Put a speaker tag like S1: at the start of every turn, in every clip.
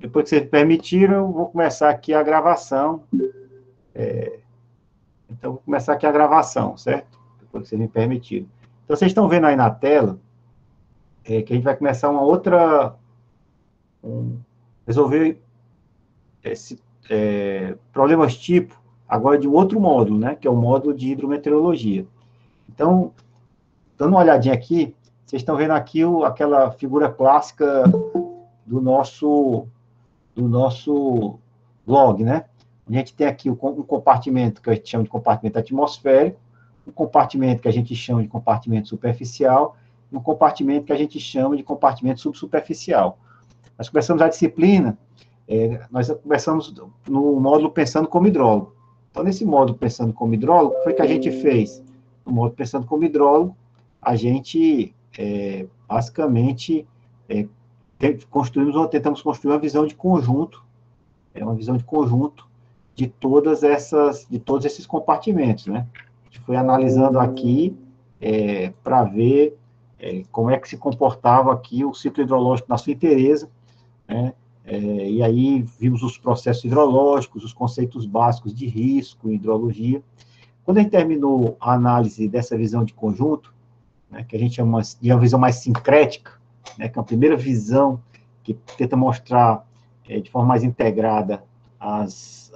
S1: Depois que vocês permitiram, eu vou começar aqui a gravação. Então, vou começar aqui a gravação, certo? Depois que vocês me permitiram. Então, vocês estão vendo aí na tela que a gente vai começar uma outra... resolver esse problemas tipo, agora de um outro módulo, né? Que é o módulo de hidrometeorologia. Então, dando uma olhadinha aqui, vocês estão vendo aqui aquela figura clássica do nosso blog, né? A gente tem aqui um compartimento que a gente chama de compartimento atmosférico, um compartimento que a gente chama de compartimento superficial, e um compartimento que a gente chama de compartimento subsuperficial. Nós começamos a disciplina, nós começamos no módulo Pensando como Hidrólogo. Então, nesse módulo Pensando como Hidrólogo, o que foi que a gente fez? No módulo Pensando como Hidrólogo, a gente, basicamente, tentamos construir uma visão de conjunto, uma visão de conjunto de todos esses compartimentos, né? A gente foi analisando aqui para ver como é que se comportava aqui o ciclo hidrológico na sua inteireza, né? E aí vimos os processos hidrológicos, os conceitos básicos de risco, hidrologia. Quando a gente terminou a análise dessa visão de conjunto, né, que a gente chama de uma visão mais sincrética, né, que é a primeira visão que tenta mostrar de forma mais integrada as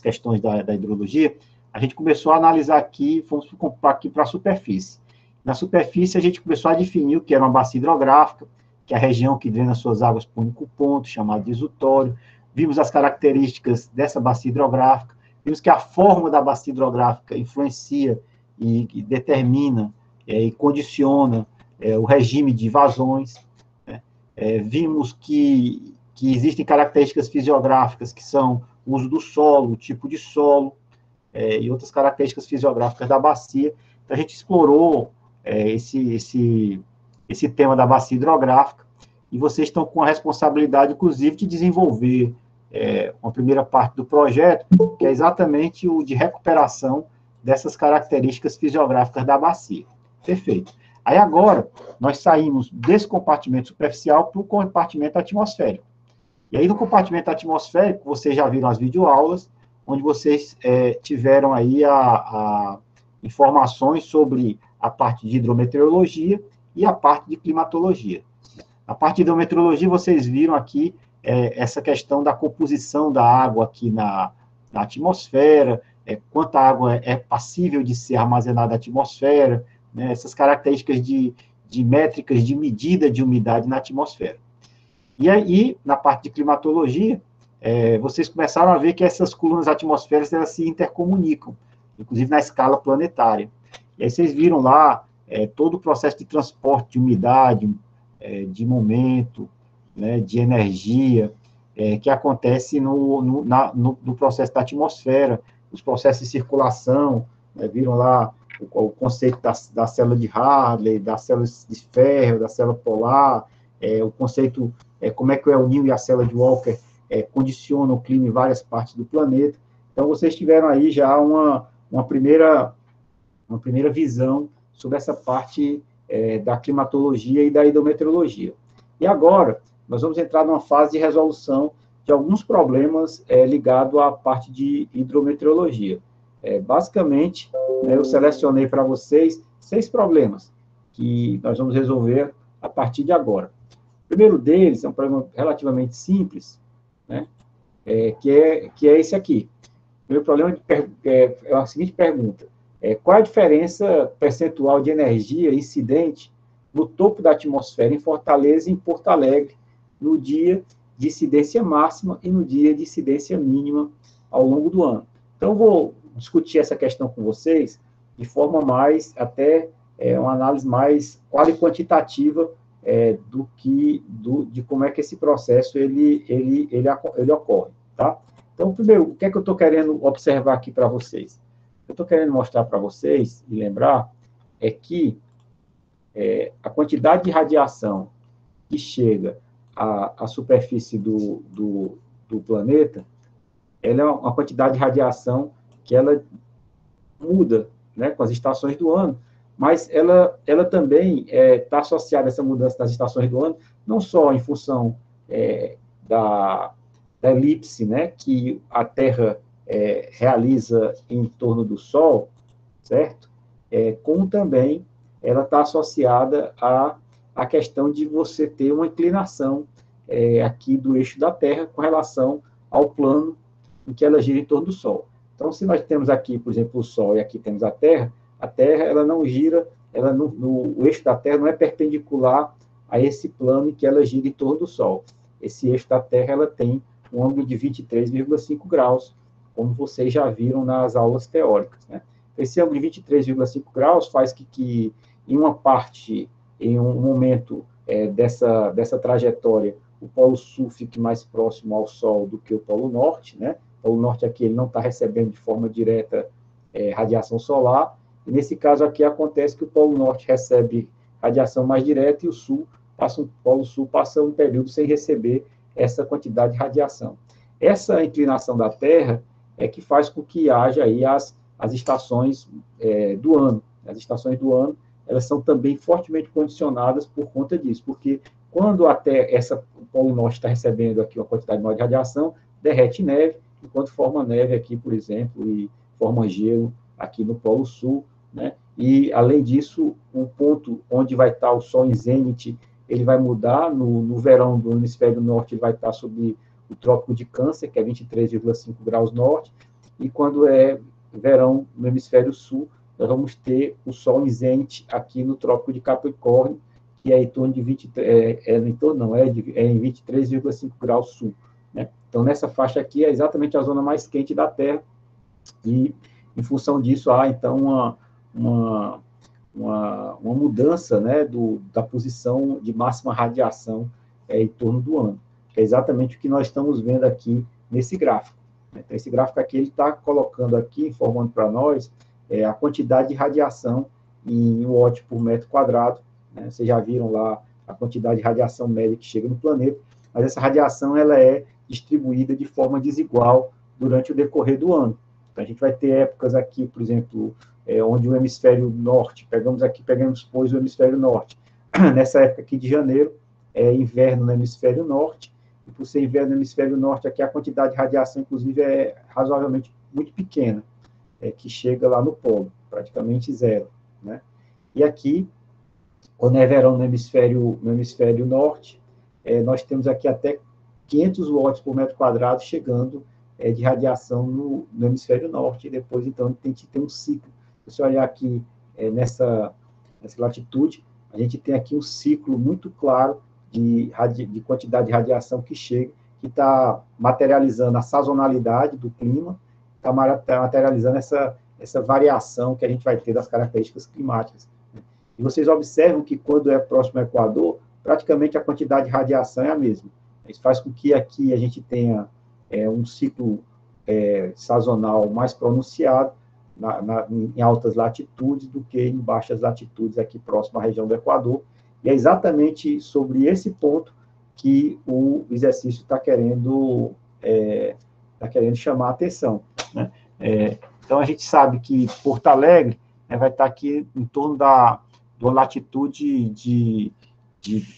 S1: questões da hidrologia, a gente começou a analisar aqui, fomos aqui para a superfície. Na superfície, a gente começou a definir o que era uma bacia hidrográfica, que é a região que drena suas águas por um único ponto, chamado de exutório. Vimos as características dessa bacia hidrográfica, vimos que a forma da bacia hidrográfica influencia e determina e condiciona o regime de vazões. Né? Vimos que existem características fisiográficas que são o uso do solo, o tipo de solo, e outras características fisiográficas da bacia. Então, a gente explorou esse tema da bacia hidrográfica, e vocês estão com a responsabilidade, inclusive, de desenvolver uma primeira parte do projeto, que é exatamente o de recuperação dessas características fisiográficas da bacia. Perfeito. Aí, agora, nós saímos desse compartimento superficial para o compartimento atmosférico. E aí, no compartimento atmosférico, vocês já viram as videoaulas, onde vocês tiveram aí informações sobre a parte de hidrometeorologia e a parte de climatologia. A parte de hidrometeorologia, vocês viram aqui essa questão da composição da água aqui na atmosfera, quanta água é passível de ser armazenada na atmosfera, né, essas características de métricas de medida de umidade na atmosfera. E aí, na parte de climatologia, vocês começaram a ver que essas colunas atmosféricas elas se intercomunicam, inclusive na escala planetária. E aí vocês viram lá todo o processo de transporte de umidade, de momento, né, de energia, que acontece no processo da atmosfera, os processos de circulação, né, viram lá o conceito da célula de Hartley, da célula de ferro, da célula polar, o conceito, como é que o El Niño e a célula de Walker condicionam o clima em várias partes do planeta. Então, vocês tiveram aí já uma primeira visão sobre essa parte da climatologia e da hidrometeorologia. E agora, nós vamos entrar numa fase de resolução de alguns problemas ligados à parte de hidrometeorologia. Basicamente, eu selecionei para vocês 6 problemas que nós vamos resolver a partir de agora. O primeiro deles é um problema relativamente simples, né, que é esse aqui. O primeiro problema é a seguinte pergunta: qual a diferença percentual de energia incidente no topo da atmosfera em Fortaleza e em Porto Alegre no dia de incidência máxima e no dia de incidência mínima ao longo do ano? Então, eu vou discutir essa questão com vocês de forma mais, até uma análise mais quantitativa de como é que esse processo ele ocorre, tá? Então, primeiro, o que é que eu estou querendo observar aqui para vocês? O que eu estou querendo mostrar para vocês e lembrar é que a quantidade de radiação que chega à superfície do planeta, ela é uma quantidade de radiação que ela muda, né, com as estações do ano, mas ela também está associada a essa mudança das estações do ano, não só em função da elipse, né, que a Terra realiza em torno do Sol, certo? Como também ela está associada à questão de você ter uma inclinação aqui do eixo da Terra com relação ao plano em que ela gira em torno do Sol. Então, se nós temos aqui, por exemplo, o Sol e aqui temos a Terra ela não gira, o eixo da Terra não é perpendicular a esse plano em que ela gira em torno do Sol. Esse eixo da Terra ela tem um ângulo de 23,5 graus, como vocês já viram nas aulas teóricas, né? Esse ângulo de 23,5 graus faz que em uma parte, em um momento dessa trajetória, o Polo Sul fique mais próximo ao Sol do que o Polo Norte, né? O Polo Norte aqui ele não está recebendo de forma direta radiação solar, e nesse caso aqui acontece que o Polo Norte recebe radiação mais direta e o Polo Sul passa um período sem receber essa quantidade de radiação. Essa inclinação da Terra é que faz com que haja aí as estações do ano. As estações do ano, elas são também fortemente condicionadas por conta disso, porque quando o Polo Norte está recebendo aqui uma quantidade maior de radiação, derrete neve, enquanto forma neve aqui, por exemplo, e forma gelo aqui no Polo Sul, né? E, além disso, o ponto onde vai estar o Sol em zênite, ele vai mudar, no verão do hemisfério norte, ele vai estar sob o Trópico de Câncer, que é 23,5 graus norte, e quando é verão no hemisfério sul, nós vamos ter o Sol em zênite aqui no Trópico de Capricórnio, que é em torno de em 23,5 graus sul, né? Então, nessa faixa aqui é exatamente a zona mais quente da Terra, e, em função disso, há, então, uma mudança, né, da posição de máxima radiação em torno do ano, que é exatamente o que nós estamos vendo aqui nesse gráfico. Então, esse gráfico aqui, ele está colocando aqui, informando para nós, a quantidade de radiação em watt por metro quadrado, né? Vocês já viram lá a quantidade de radiação média que chega no planeta, mas essa radiação ela é distribuída de forma desigual durante o decorrer do ano. Então, a gente vai ter épocas aqui, por exemplo, onde o hemisfério norte, pegamos, pois, o hemisfério norte. Nessa época aqui de janeiro, é inverno no hemisfério norte, e por ser inverno no hemisfério norte, aqui a quantidade de radiação, inclusive, é razoavelmente muito pequena, que chega lá no polo, praticamente zero, né? E aqui, quando é verão no hemisfério norte, nós temos aqui até 500 watts por metro quadrado chegando de radiação no hemisfério norte, e depois, então, a gente tem um ciclo. Se você olhar aqui nessa latitude, a gente tem aqui um ciclo muito claro de quantidade de radiação que chega, que está materializando a sazonalidade do clima, está materializando essa variação que a gente vai ter das características climáticas. E vocês observam que, quando é próximo ao Equador, praticamente a quantidade de radiação é a mesma. Isso faz com que aqui a gente tenha um ciclo sazonal mais pronunciado em altas latitudes do que em baixas latitudes aqui próximo à região do Equador. E é exatamente sobre esse ponto que o exercício está querendo chamar a atenção, né? Então, a gente sabe que Porto Alegre vai estar aqui em torno de uma latitude de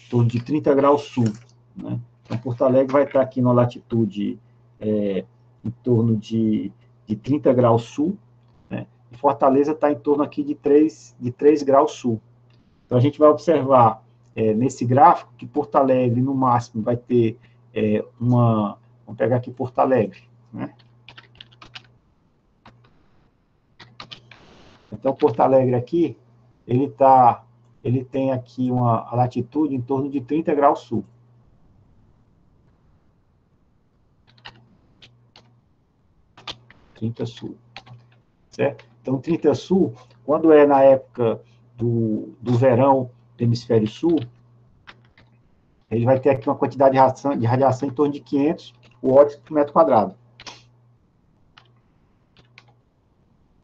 S1: torno de 30 graus sul, né? Então, Porto Alegre vai estar aqui numa latitude em torno de 30 graus sul, né? E Fortaleza está em torno aqui de 3 graus sul. Então, a gente vai observar nesse gráfico que Porto Alegre, no máximo, vai ter vamos pegar aqui Porto Alegre, né? Então, Porto Alegre aqui, ele tem aqui a latitude em torno de 30 graus sul. Sul, certo? Então, 30 sul, quando é na época do verão do hemisfério sul, ele vai ter aqui uma quantidade de radiação em torno de 500 watts por metro quadrado.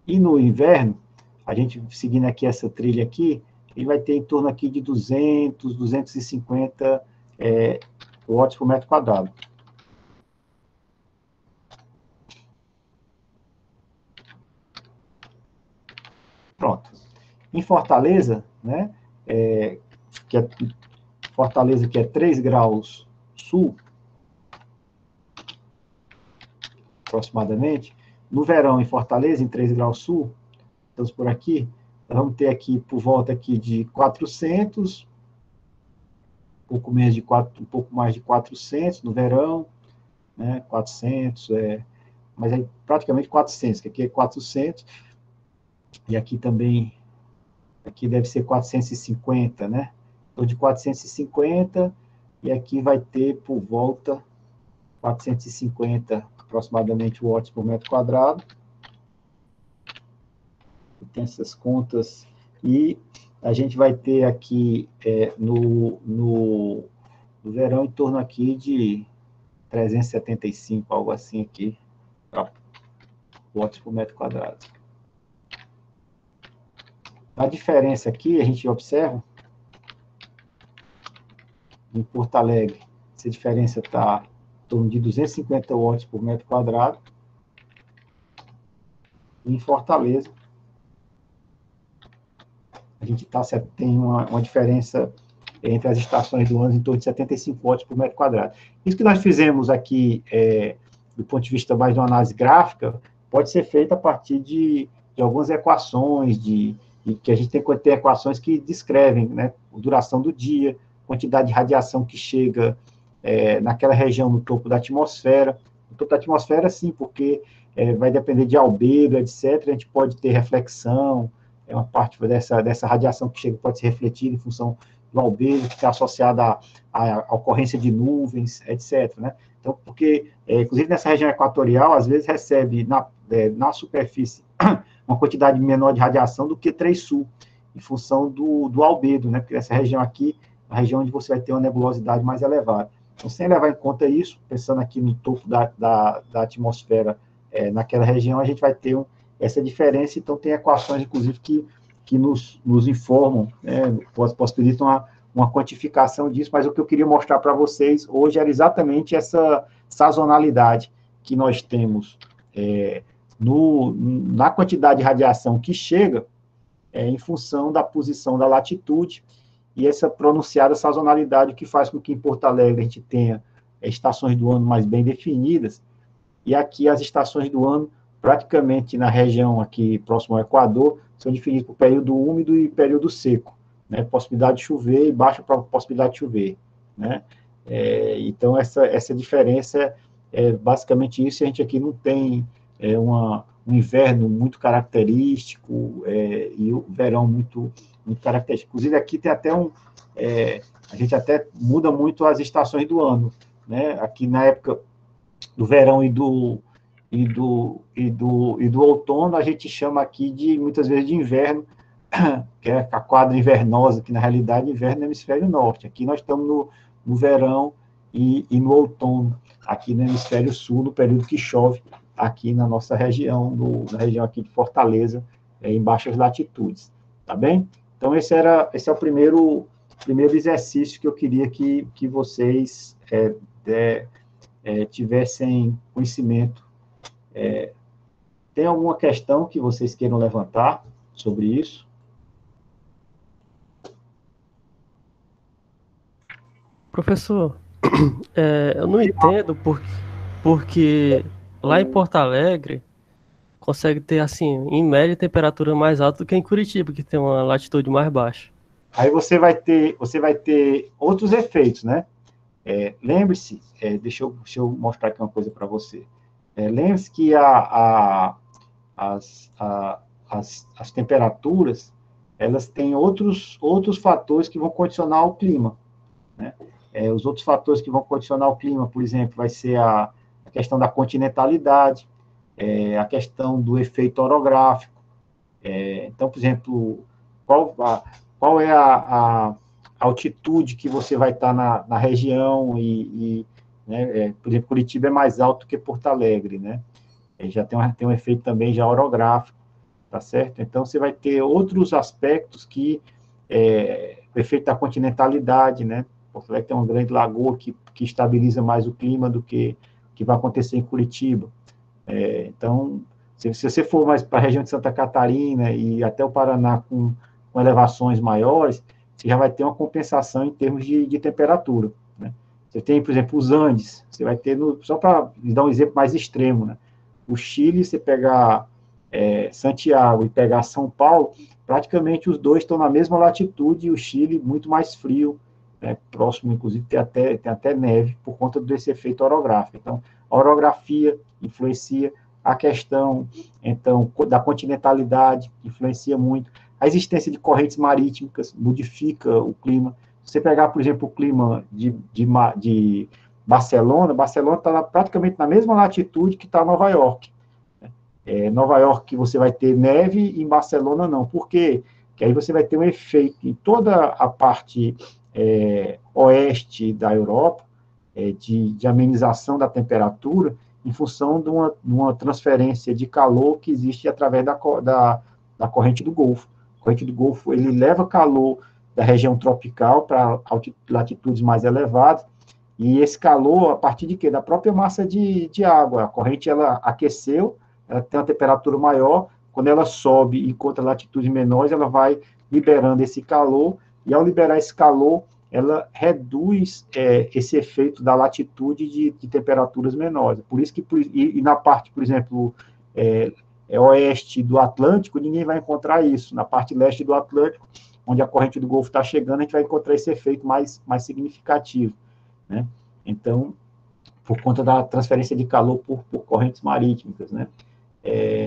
S1: E no inverno, a gente seguindo aqui essa trilha aqui, ele vai ter em torno aqui de 200, 250 watts por metro quadrado. Pronto. Em Fortaleza, né, Fortaleza, que é 3 graus sul, aproximadamente. No verão, em Fortaleza, em 13 graus sul, estamos por aqui, nós vamos ter aqui por volta aqui de 400, um pouco mais de 400 no verão, né, 400, mas é praticamente 400, que aqui é 400, e aqui também, aqui deve ser 450, né? Então, de 450, e aqui vai ter por volta 450, aproximadamente, watts por metro quadrado. Tem essas contas, e a gente vai ter aqui no verão em torno aqui de 375, algo assim aqui, watts por metro quadrado. A diferença aqui, a gente observa, em Porto Alegre, essa diferença está em torno de 250 watts por metro quadrado, e em Fortaleza, a gente tem uma diferença entre as estações do ano em torno de 75 watts por metro quadrado. Isso que nós fizemos aqui, do ponto de vista mais de uma análise gráfica, pode ser feito a partir de algumas equações, que a gente tem que ter equações que descrevem, né, a duração do dia, quantidade de radiação que chega naquela região no topo da atmosfera. No topo da atmosfera, sim, porque vai depender de albedo, etc. A gente pode ter reflexão, uma parte dessa radiação que chega pode ser refletida em função do albedo, que está associada à ocorrência de nuvens, etc. Né? Então, porque, inclusive nessa região equatorial, às vezes recebe na superfície uma quantidade menor de radiação do que 3 Sul, em função do albedo, né? Porque essa região aqui é a região onde você vai ter uma nebulosidade mais elevada. Então, sem levar em conta isso, pensando aqui no topo da atmosfera, naquela região, a gente vai ter essa diferença. Então, tem equações, inclusive, que nos informam, né, possibilitam uma quantificação disso, mas o que eu queria mostrar para vocês hoje era exatamente essa sazonalidade que nós temos na quantidade de radiação que chega, em função da posição da latitude, e essa pronunciada sazonalidade que faz com que em Porto Alegre a gente tenha estações do ano mais bem definidas, e aqui as estações do ano, praticamente na região aqui próximo ao Equador, são definidas por período úmido e período seco, né? Possibilidade de chover e baixa possibilidade de chover, né? Então, essa diferença é basicamente isso. A gente aqui não tem um inverno muito característico e o verão muito característico. Inclusive, aqui tem até a gente até muda muito as estações do ano, né? Aqui na época do verão e do outono, a gente chama aqui muitas vezes de inverno, que é a quadra invernosa, que na realidade inverno no hemisfério norte. Aqui nós estamos no verão e no outono, aqui no hemisfério sul, no período que chove, aqui na nossa região, na região aqui de Fortaleza, em baixas latitudes, tá bem? Então, esse é o primeiro exercício que eu queria que vocês tivessem conhecimento. Tem alguma questão que vocês queiram levantar sobre isso?
S2: Professor, eu não entendo porque lá em Porto Alegre consegue ter, assim, em média, temperatura mais alta do que em Curitiba, que tem uma latitude mais baixa.
S1: Aí você vai ter outros efeitos, né? Lembre-se, deixa eu mostrar aqui uma coisa para você. Lembre-se que as temperaturas, elas têm outros fatores que vão condicionar o clima, né? Os outros fatores que vão condicionar o clima, por exemplo, vai ser a questão da continentalidade, a questão do efeito orográfico. Então, por exemplo, qual é a altitude que você vai estar na região né, por exemplo, Curitiba é mais alto que Porto Alegre, né? Já tem um efeito também já orográfico, tá certo? Então, você vai ter outros aspectos o efeito da continentalidade, né? Porto Alegre tem uma grande lagoa que estabiliza mais o clima do que vai acontecer em Curitiba. Então, se você for mais para a região de Santa Catarina e até o Paraná com elevações maiores, você já vai ter uma compensação em termos de temperatura, né? Você tem, por exemplo, os Andes, você vai ter, só para dar um exemplo mais extremo, né? o Chile, você pegar Santiago e pegar São Paulo, praticamente os dois estão na mesma latitude, e o Chile muito mais frio, né, próximo, inclusive, tem até neve, por conta desse efeito orográfico. Então, a orografia influencia, a questão, então, da continentalidade influencia muito, a existência de correntes marítimas modifica o clima. Se você pegar, por exemplo, o clima de Barcelona está praticamente na mesma latitude que está Nova York. Nova York você vai ter neve, e em Barcelona não. Por quê? Porque aí você vai ter um efeito em toda a parte oeste da Europa, de amenização da temperatura, em função de uma transferência de calor que existe através da corrente do Golfo. A corrente do Golfo, ele leva calor da região tropical para latitudes mais elevadas, e esse calor, a partir de quê? Da própria massa de água. A corrente, ela aqueceu, ela tem uma temperatura maior, quando ela sobe e encontra latitudes menores, ela vai liberando esse calor, e ao liberar esse calor, ela reduz esse efeito da latitude de temperaturas menores. Por isso que, e na parte, por exemplo, oeste do Atlântico, ninguém vai encontrar isso. Na parte leste do Atlântico, onde a corrente do Golfo está chegando, a gente vai encontrar esse efeito mais significativo, né? Então, por conta da transferência de calor por correntes marítimas, né?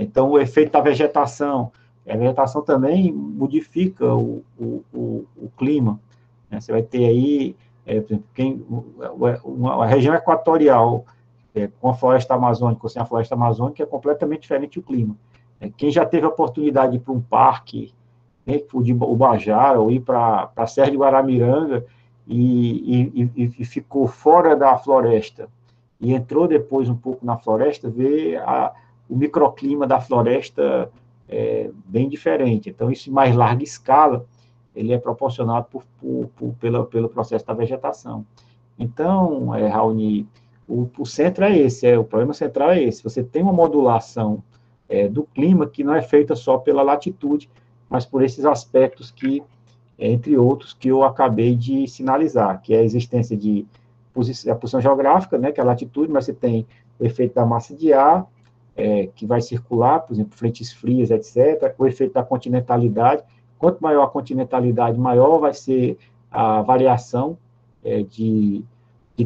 S1: Então, o efeito da vegetação, a vegetação também modifica o clima, né? Você vai ter aí, por exemplo, a região equatorial, com a floresta amazônica, ou sem a floresta amazônica, é completamente diferente o clima. Quem já teve a oportunidade de ir para um parque, né, de Ubajara, ou ir para a Serra de Guaramiranga, e ficou fora da floresta, e entrou depois um pouco na floresta, vê o microclima da floresta bem diferente. Então, isso em mais larga escala, ele é proporcionado pelo processo da vegetação. Então, Raoni, o centro é esse, o problema central é esse. Você tem uma modulação do clima que não é feita só pela latitude, mas por esses aspectos que, entre outros, que eu acabei de sinalizar, que é a existência a posição geográfica, né, que é a latitude, mas você tem o efeito da massa de ar, que vai circular, por exemplo, frentes frias, etc., o efeito da continentalidade. Quanto maior a continentalidade, maior vai ser a variação de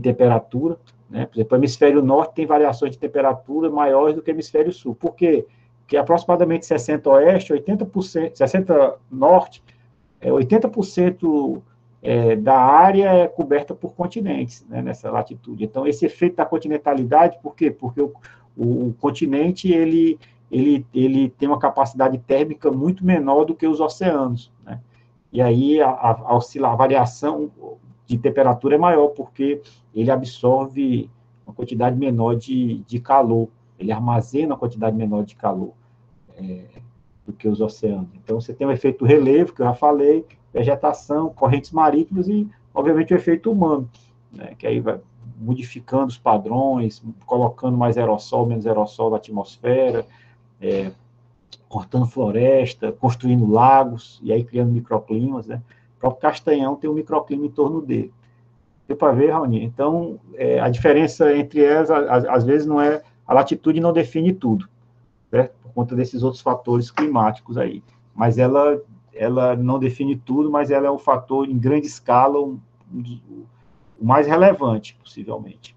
S1: temperatura, né? Por exemplo, o hemisfério norte tem variações de temperatura maiores do que o hemisfério sul. Por quê? Porque aproximadamente 60 oeste, 80%, 60 norte, 80% da área é coberta por continentes, né, nessa latitude. Então, esse efeito da continentalidade, por quê? Porque o continente, ele tem uma capacidade térmica muito menor do que os oceanos, né? E aí a variação de temperatura é maior, porque ele absorve uma quantidade menor de calor, ele armazena uma quantidade menor de calor do que os oceanos. Então, você tem o efeito relevo, que eu já falei, vegetação, correntes marítimas e, obviamente, o efeito humano, né, que aí vai modificando os padrões, colocando mais aerossol, menos aerossol na atmosfera, cortando floresta, construindo lagos, e aí criando microclimas, né? O próprio Castanhão tem um microclima em torno dele. Deu para ver, Raoni? Então, a diferença entre elas, às vezes, não é... A latitude não define tudo, certo? Por conta desses outros fatores climáticos aí. Mas ela não define tudo, mas ela é um fator, em grande escala, o mais relevante, possivelmente.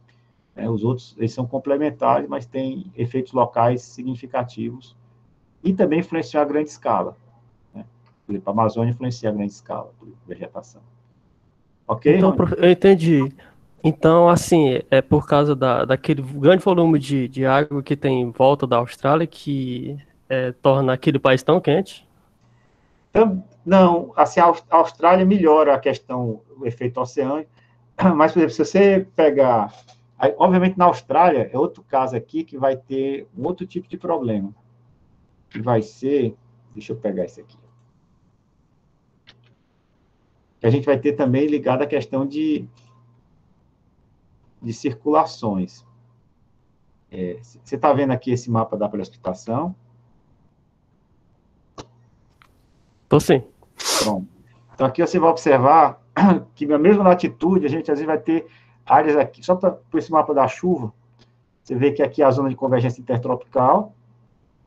S1: Os outros, eles são complementares, mas têm efeitos locais significativos e também influenciam a grande escala, né? Por exemplo, a Amazônia influencia a grande escala por vegetação. Ok,
S2: Então,
S1: Rony?
S2: eu entendi. Então, assim, é por causa daquele grande volume de água que tem em volta da Austrália que torna aquele país tão quente?
S1: Então, não, assim, a Austrália melhora a questão, o efeito oceânico, mas, por exemplo, se você pegar... Aí, obviamente, na Austrália, é outro caso aqui que vai ter um outro tipo de problema, que vai ser... Deixa eu pegar esse aqui. Que a gente vai ter também ligado à questão de circulações. Você está vendo aqui esse mapa da precipitação?
S2: Tô sim.
S1: Pronto. Então, aqui você vai observar que na mesma latitude, a gente às vezes vai ter áreas aqui, só por esse mapa da chuva, Você vê que aqui é a zona de convergência intertropical,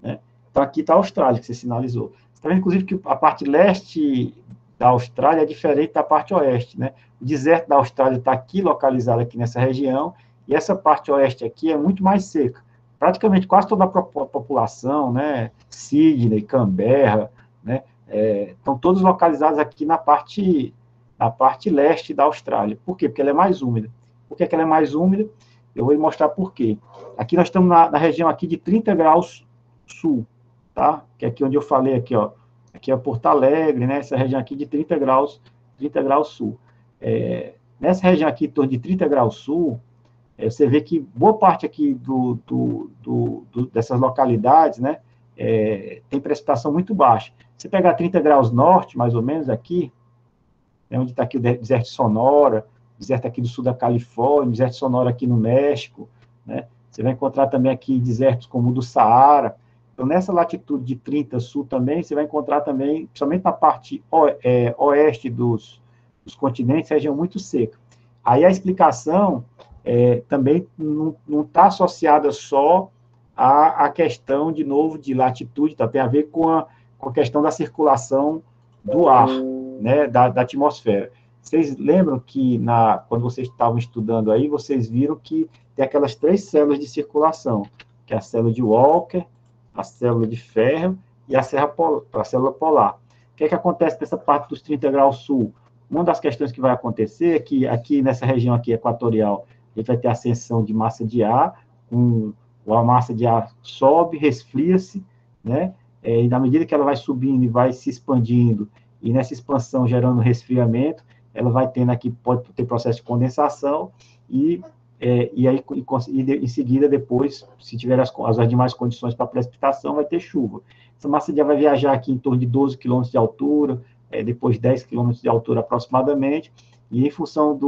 S1: né? Então, aqui está a Austrália, que você sinalizou. Você está vendo, inclusive, que a parte leste da Austrália é diferente da parte oeste, né? O deserto da Austrália está aqui, localizado aqui nessa região, e essa parte oeste aqui é muito mais seca. Praticamente quase toda a população, né? Sydney, Canberra, né? Estão todos localizados aqui na parte leste da Austrália. Por quê? Porque ela é mais úmida. Por que ela é mais úmida? Eu vou lhe mostrar por quê. Aqui nós estamos na região aqui de 30 graus sul, tá? Que é aqui onde eu falei aqui, ó. Aqui é Porto Alegre, né? Essa região aqui de 30 graus sul. Nessa região aqui, em torno de 30 graus sul, você vê que boa parte aqui dessas localidades, né? Tem precipitação muito baixa. Se pegar 30 graus norte, mais ou menos aqui, né, onde está aqui o deserto de Sonora, deserto aqui do sul da Califórnia, deserto de Sonora aqui no México, né? Você vai encontrar também aqui desertos como o do Saara. Então, nessa latitude de 30 sul também, você vai encontrar também, principalmente na parte oeste dos continentes, região muito seca. Aí a explicação também não está associada só à questão, de novo, de latitude, tá? Tem a ver com a questão da circulação do ar, né, da atmosfera. Vocês lembram que, quando vocês estavam estudando aí, vocês viram que tem aquelas 3 células de circulação, que é a célula de Walker, a célula de ferro e a célula polar. O que acontece nessa parte dos 30 graus sul? Uma das questões que vai acontecer é que aqui nessa região aqui equatorial, a gente vai ter ascensão de massa de ar, a massa de ar sobe, resfria-se, né? E na medida que ela vai subindo e vai se expandindo, e nessa expansão gerando resfriamento, ela vai tendo aqui, pode ter processo de condensação, e aí, em seguida, depois, se tiver as demais condições para precipitação, vai ter chuva. Essa massa de ar vai viajar aqui em torno de 12 km de altura, depois 10 km de altura aproximadamente, e em função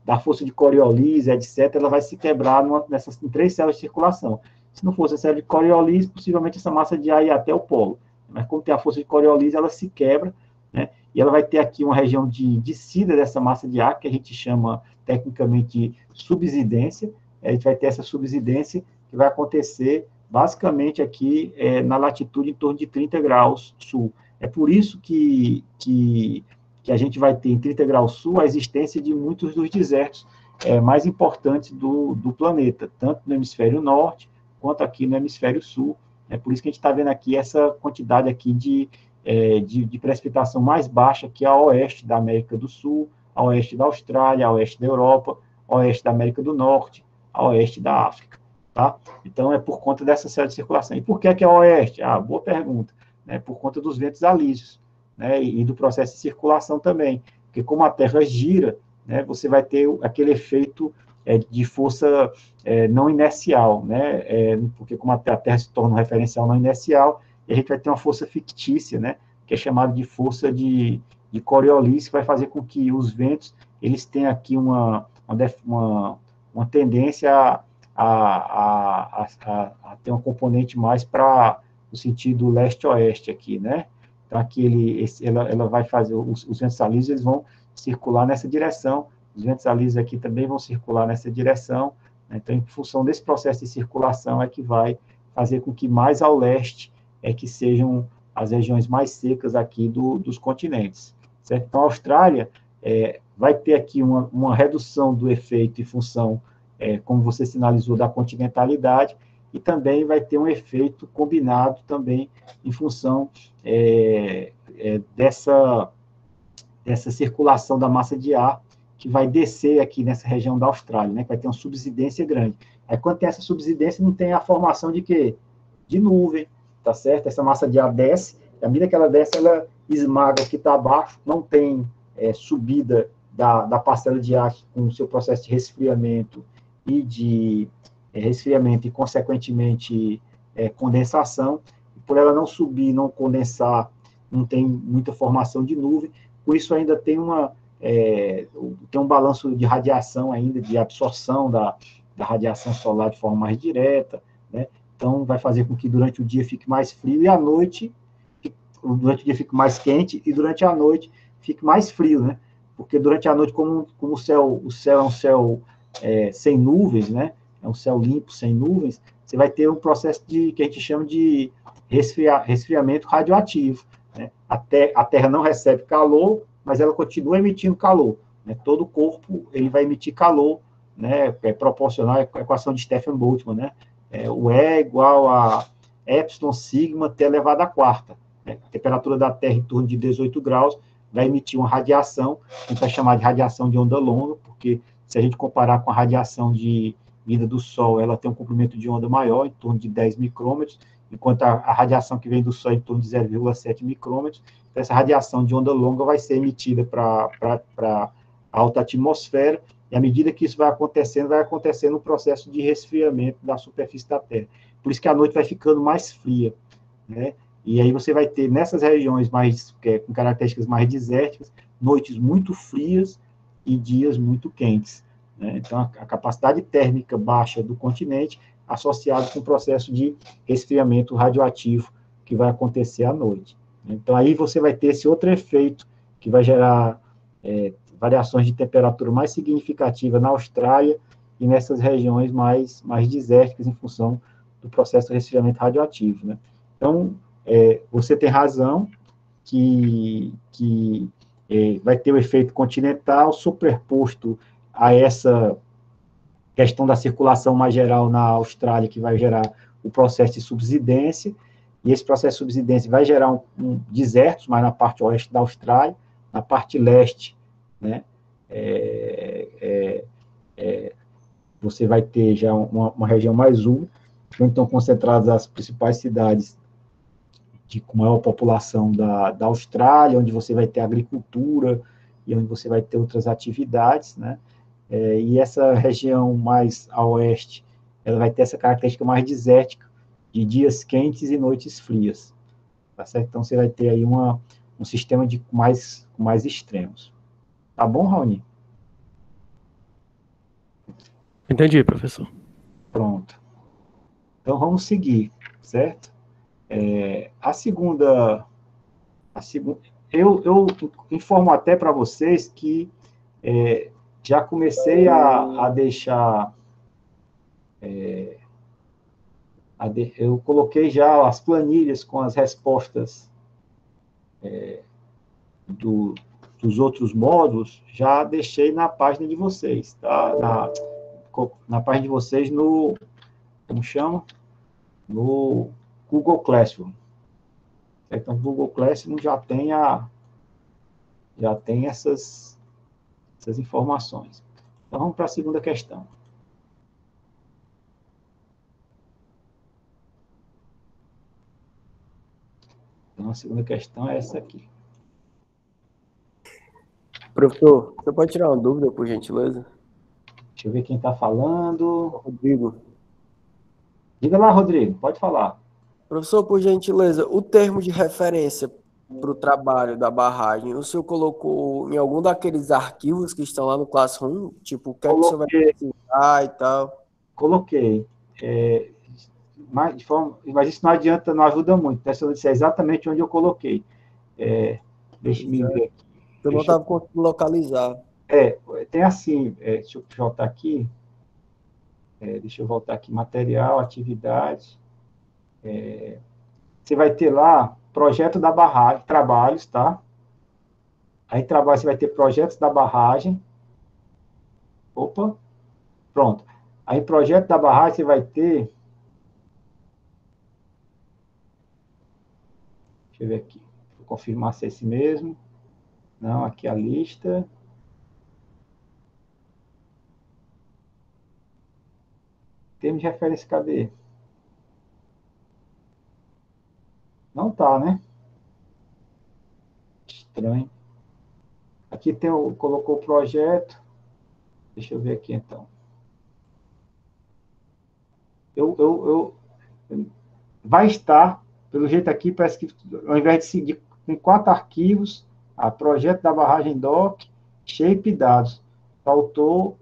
S1: da força de Coriolis, etc., ela vai se quebrar em 3 células de circulação. Se não fosse a célula de Coriolis, possivelmente essa massa de ar ia até o polo. Mas como tem a força de Coriolis, ela se quebra, né? E ela vai ter aqui uma região de descida dessa massa de ar, que a gente chama tecnicamente de subsidência. A gente vai ter essa subsidência que vai acontecer basicamente aqui na latitude em torno de 30 graus sul. É por isso que a gente vai ter em 30 graus sul a existência de muitos dos desertos mais importantes do planeta, tanto no hemisfério norte quanto aqui no hemisfério sul. É por isso que a gente está vendo aqui essa quantidade aqui de precipitação mais baixa que a oeste da América do Sul, a oeste da Austrália, a oeste da Europa, a oeste da América do Norte, a oeste da África, tá? Então, é por conta dessa série de circulação. E por que é a oeste? Boa pergunta. Né? Por conta dos ventos alísios, né? E do processo de circulação também. Porque como a Terra gira, né, você vai ter aquele efeito de força não inercial, né? Porque como a Terra se torna um referencial não inercial, e a gente vai ter uma força fictícia, né, que é chamada de força de Coriolis, que vai fazer com que os ventos eles tenham aqui uma tendência a ter um componente mais para o sentido leste-oeste aqui, né? Então, aqui ela vai fazer, os ventos alísios eles vão circular nessa direção, os ventos alísios aqui também vão circular nessa direção, né? Então, em função desse processo de circulação é que vai fazer com que mais ao leste que sejam as regiões mais secas aqui dos continentes, certo? Então, a Austrália vai ter aqui uma redução do efeito em função, como você sinalizou, da continentalidade, e também vai ter um efeito combinado também em função dessa circulação da massa de ar que vai descer aqui nessa região da Austrália, né? Que vai ter uma subsidência grande. Aí, quando tem essa subsidência, não tem a formação de quê? De nuvem, tá certo? Essa massa de ar desce, à medida que ela desce, ela esmaga o que está abaixo, não tem subida da parcela de ar com o seu processo de resfriamento e consequentemente, condensação. Por ela não subir, não condensar, não tem muita formação de nuvem, por isso ainda tem um balanço de radiação ainda, de absorção da radiação solar de forma mais direta, né? Então, vai fazer com que durante o dia fique mais frio e à noite, durante o dia fique mais quente e durante a noite fique mais frio, né? Porque durante a noite, como o céu é um céu sem nuvens, né? é um céu limpo, sem nuvens, você vai ter um processo que a gente chama de resfriamento radioativo. Né? A Terra não recebe calor, mas ela continua emitindo calor. Né? Todo o corpo ele vai emitir calor, né? É proporcional à equação de Stefan Boltzmann. Né? O E é igual a epsilon sigma T elevado à quarta. Né? A temperatura da Terra em torno de 18 graus vai emitir uma radiação, que a gente vai chamar de radiação de onda longa, porque se a gente comparar com a radiação de vinda do Sol, ela tem um comprimento de onda maior, em torno de 10 micrômetros, enquanto a radiação que vem do Sol é em torno de 0,7 micrômetros. Então, essa radiação de onda longa vai ser emitida para a alta atmosfera, e à medida que isso vai acontecendo um processo de resfriamento da superfície da Terra. Por isso que a noite vai ficando mais fria, né? E aí você vai ter, nessas regiões com características mais desérticas, noites muito frias e dias muito quentes. Né? Então, a capacidade térmica baixa do continente associado com o processo de resfriamento radioativo que vai acontecer à noite. Então, aí você vai ter esse outro efeito que vai gerar variações de temperatura mais significativa na Austrália e nessas regiões mais desérticas em função do processo de resfriamento radioativo. Né? Então, você tem razão que vai ter o efeito continental superposto a essa questão da circulação mais geral na Austrália, que vai gerar o processo de subsidência, e esse processo de subsidência vai gerar desertos, mas na parte oeste da Austrália, na parte leste, né, você vai ter já uma região mais úmida, onde estão concentradas as principais cidades com maior população da Austrália, onde você vai ter agricultura e onde você vai ter outras atividades, né? E essa região mais a oeste, ela vai ter essa característica mais desértica, de dias quentes e noites frias, tá certo? Então, você vai ter aí um sistema com mais extremos. Tá bom, Raoni?
S2: Entendi, professor.
S1: Pronto. Então, vamos seguir, certo? A segunda eu informo até para vocês que já comecei a deixar, eu coloquei já as planilhas com as respostas dos outros módulos, já deixei na página de vocês, tá? Na página de vocês como chama? No Google Classroom. Então, o Google Classroom já tem essas informações. Então, vamos para a segunda questão. Então, a segunda questão é essa aqui.
S3: Professor, você pode tirar uma dúvida, por gentileza?
S1: Deixa eu ver quem está falando.
S3: Rodrigo.
S1: Diga lá, Rodrigo, pode falar.
S3: Professor, por gentileza, o termo de referência para o trabalho da barragem, o senhor colocou em algum daqueles arquivos que estão lá no Classroom? Tipo, o que é que o senhor vai precisar e tal?
S1: Coloquei. Mas isso não adianta, não ajuda muito. Né? Se eu disser exatamente onde eu coloquei. Deixa eu ver aqui.
S3: Eu não estava conseguindo localizar.
S1: Tem assim, deixa eu voltar aqui. Deixa eu voltar aqui, material, atividade. Você vai ter lá projeto da barragem, trabalhos, tá? Aí trabalho, você vai ter projetos da barragem. Opa, pronto. Aí projeto da barragem você vai ter. Deixa eu ver aqui. Vou confirmar se é esse mesmo. Não, aqui a lista. Termo de referência, cadê? Não tá, né? Estranho. Aqui colocou o projeto. Deixa eu ver aqui, então. Vai estar, pelo jeito aqui, parece que ao invés de seguir com 4 arquivos, projeto da barragem DOC, shape e dados. Faltou,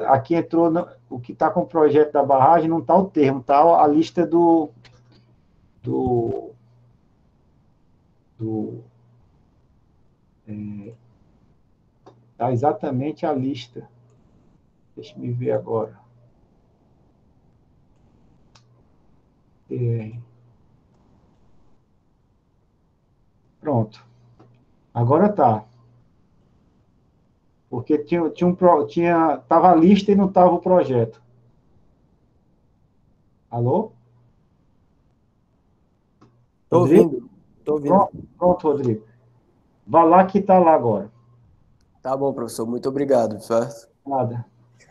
S1: aqui entrou o que está com o projeto da barragem, não está o termo, está a lista está exatamente a lista. Deixa eu ver agora. Pronto. Agora tá. Porque tava a lista e não tava o projeto. Alô?
S3: Tô
S1: Rodrigo?
S3: ouvindo, tô ouvindo.
S1: Pronto, pronto, Rodrigo. Vá lá que tá lá agora.
S3: Tá bom, professor, muito obrigado, certo?
S1: Nada.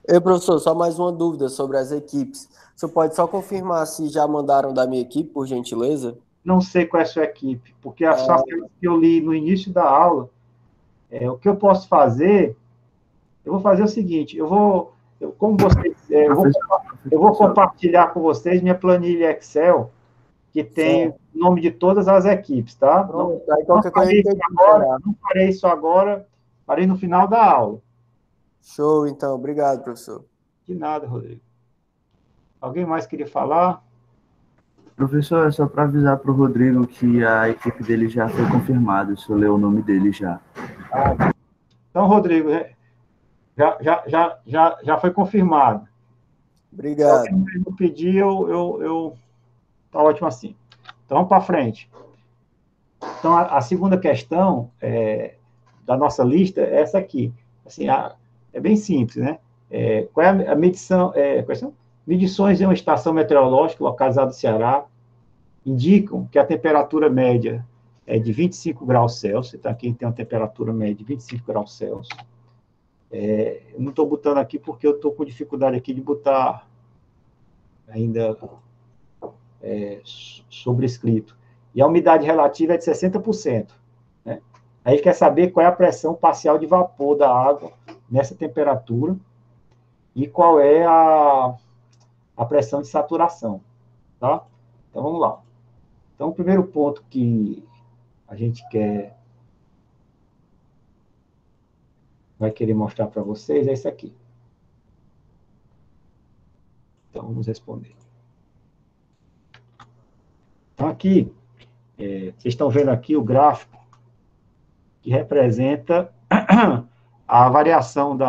S3: Ei, professor, só mais uma dúvida sobre as equipes. Você pode só confirmar se já mandaram da minha equipe, por gentileza?
S1: Não sei qual é a sua equipe, porque as só que eu li no início da aula, o que eu posso fazer, eu vou fazer o seguinte, como vocês, eu vou compartilhar com vocês minha planilha Excel, que tem o
S3: Certo.
S1: nome de todas as equipes, tá?
S3: Pronto, aí qualquer coisa a gente edita já.
S1: Não farei isso agora, farei no final da aula.
S3: Show, então. Obrigado, professor.
S1: De nada, Rodrigo. Alguém mais queria falar?
S4: Professor, é só para avisar para o Rodrigo que a equipe dele já foi confirmada, o senhor leu o nome dele já.
S1: Então, Rodrigo, já foi confirmado.
S3: Obrigado.
S1: Se alguém me pedir, tá ótimo assim. Então, vamos para frente. Então, a segunda questão da nossa lista é essa aqui. Assim, é bem simples, né? Qual é a medição? Medições em uma estação meteorológica localizada no Ceará indicam que a temperatura média é de 25 graus Celsius. Então, aqui tem uma temperatura média de 25 graus Celsius. Eu não estou botando aqui porque eu estou com dificuldade aqui de botar ainda sobrescrito. E a umidade relativa é de 60%. Né? A gente quer saber qual é a pressão parcial de vapor da água nessa temperatura e qual é a pressão de saturação. Tá? Então, vamos lá. Então, o primeiro ponto que a gente vai querer mostrar para vocês é esse aqui. Então, vamos responder. Então, aqui, vocês estão vendo aqui o gráfico que representa a variação do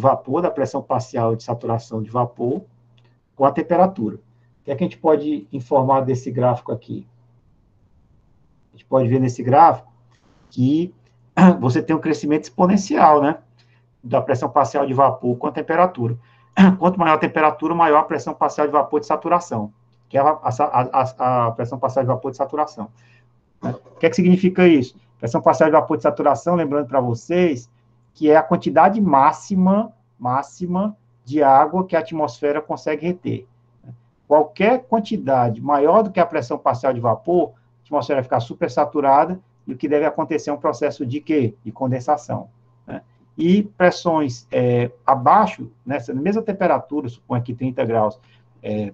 S1: vapor, da pressão parcial de saturação de vapor, com a temperatura. O que é que a gente pode informar desse gráfico aqui? A gente pode ver nesse gráfico que você tem um crescimento exponencial, né? Da pressão parcial de vapor com a temperatura. Quanto maior a temperatura, maior a pressão parcial de vapor de saturação, que é a pressão parcial de vapor de saturação. O que é que significa isso? Pressão parcial de vapor de saturação, lembrando para vocês, que é a quantidade máxima de água que a atmosfera consegue reter. Qualquer quantidade maior do que a pressão parcial de vapor, a atmosfera vai ficar supersaturada, e o que deve acontecer é um processo de quê? De condensação. Né? E pressões abaixo, nessa mesma temperatura, suponha que 30 graus,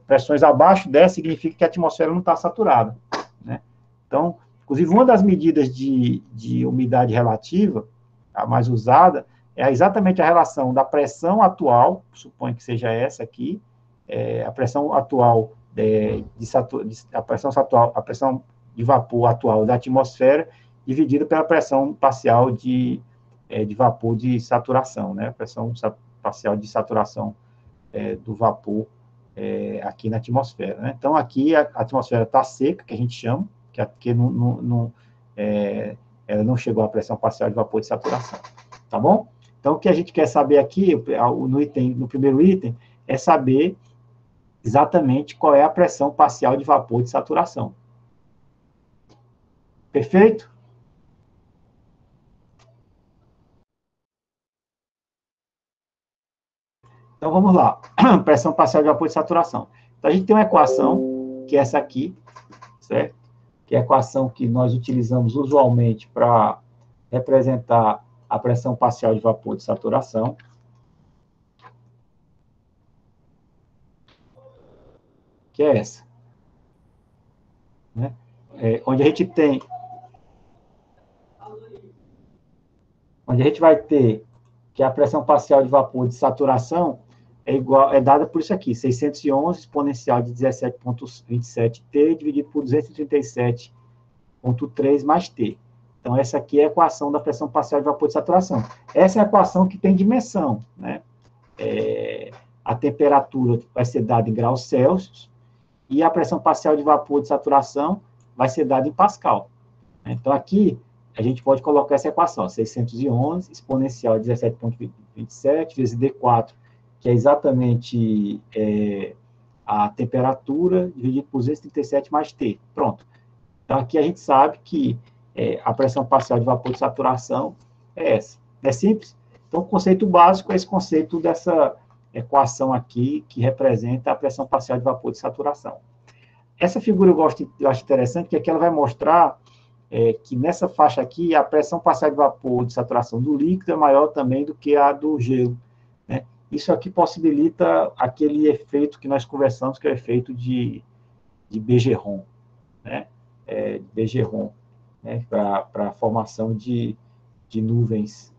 S1: pressões abaixo dessa significa que a atmosfera não está saturada. Né? Então, inclusive, uma das medidas de umidade relativa, a mais usada, é exatamente a relação da pressão atual, suponho que seja essa aqui, a pressão atual a pressão de vapor atual da atmosfera, dividida pela pressão parcial de vapor de saturação, né? A pressão parcial de saturação do vapor aqui na atmosfera. Né? Então, aqui a atmosfera está seca, que a gente chama, que ela não chegou à pressão parcial de vapor de saturação. Tá bom? Então, o que a gente quer saber aqui, no primeiro item, é saber exatamente qual é a pressão parcial de vapor de saturação. Perfeito? Então, vamos lá. Pressão parcial de vapor de saturação. Então, a gente tem uma equação, que é essa aqui, certo? Que é a equação que nós utilizamos usualmente para representar a pressão parcial de vapor de saturação. Que é essa. Né? Onde a gente vai ter que a pressão parcial de vapor de saturação é dada por isso aqui, 611 exponencial de 17,27T dividido por 237,3 mais T. Então, essa aqui é a equação da pressão parcial de vapor de saturação. Essa é a equação que tem dimensão, né? a temperatura vai ser dada em graus Celsius e a pressão parcial de vapor de saturação vai ser dada em Pascal. Então, aqui, a gente pode colocar essa equação, 611 exponencial de 17,27 vezes D4, que é exatamente a temperatura dividido por 237 mais T. Pronto. Então, aqui a gente sabe que a pressão parcial de vapor de saturação é essa. É simples? Então, o conceito básico é esse conceito dessa equação aqui, que representa a pressão parcial de vapor de saturação. Essa figura eu acho interessante, porque aqui ela vai mostrar que nessa faixa aqui, a pressão parcial de vapor de saturação do líquido é maior também do que a do gelo, né? Isso aqui possibilita aquele efeito que nós conversamos, que é o efeito de Bergeron, né? Bergeron, né? Para a formação de nuvens,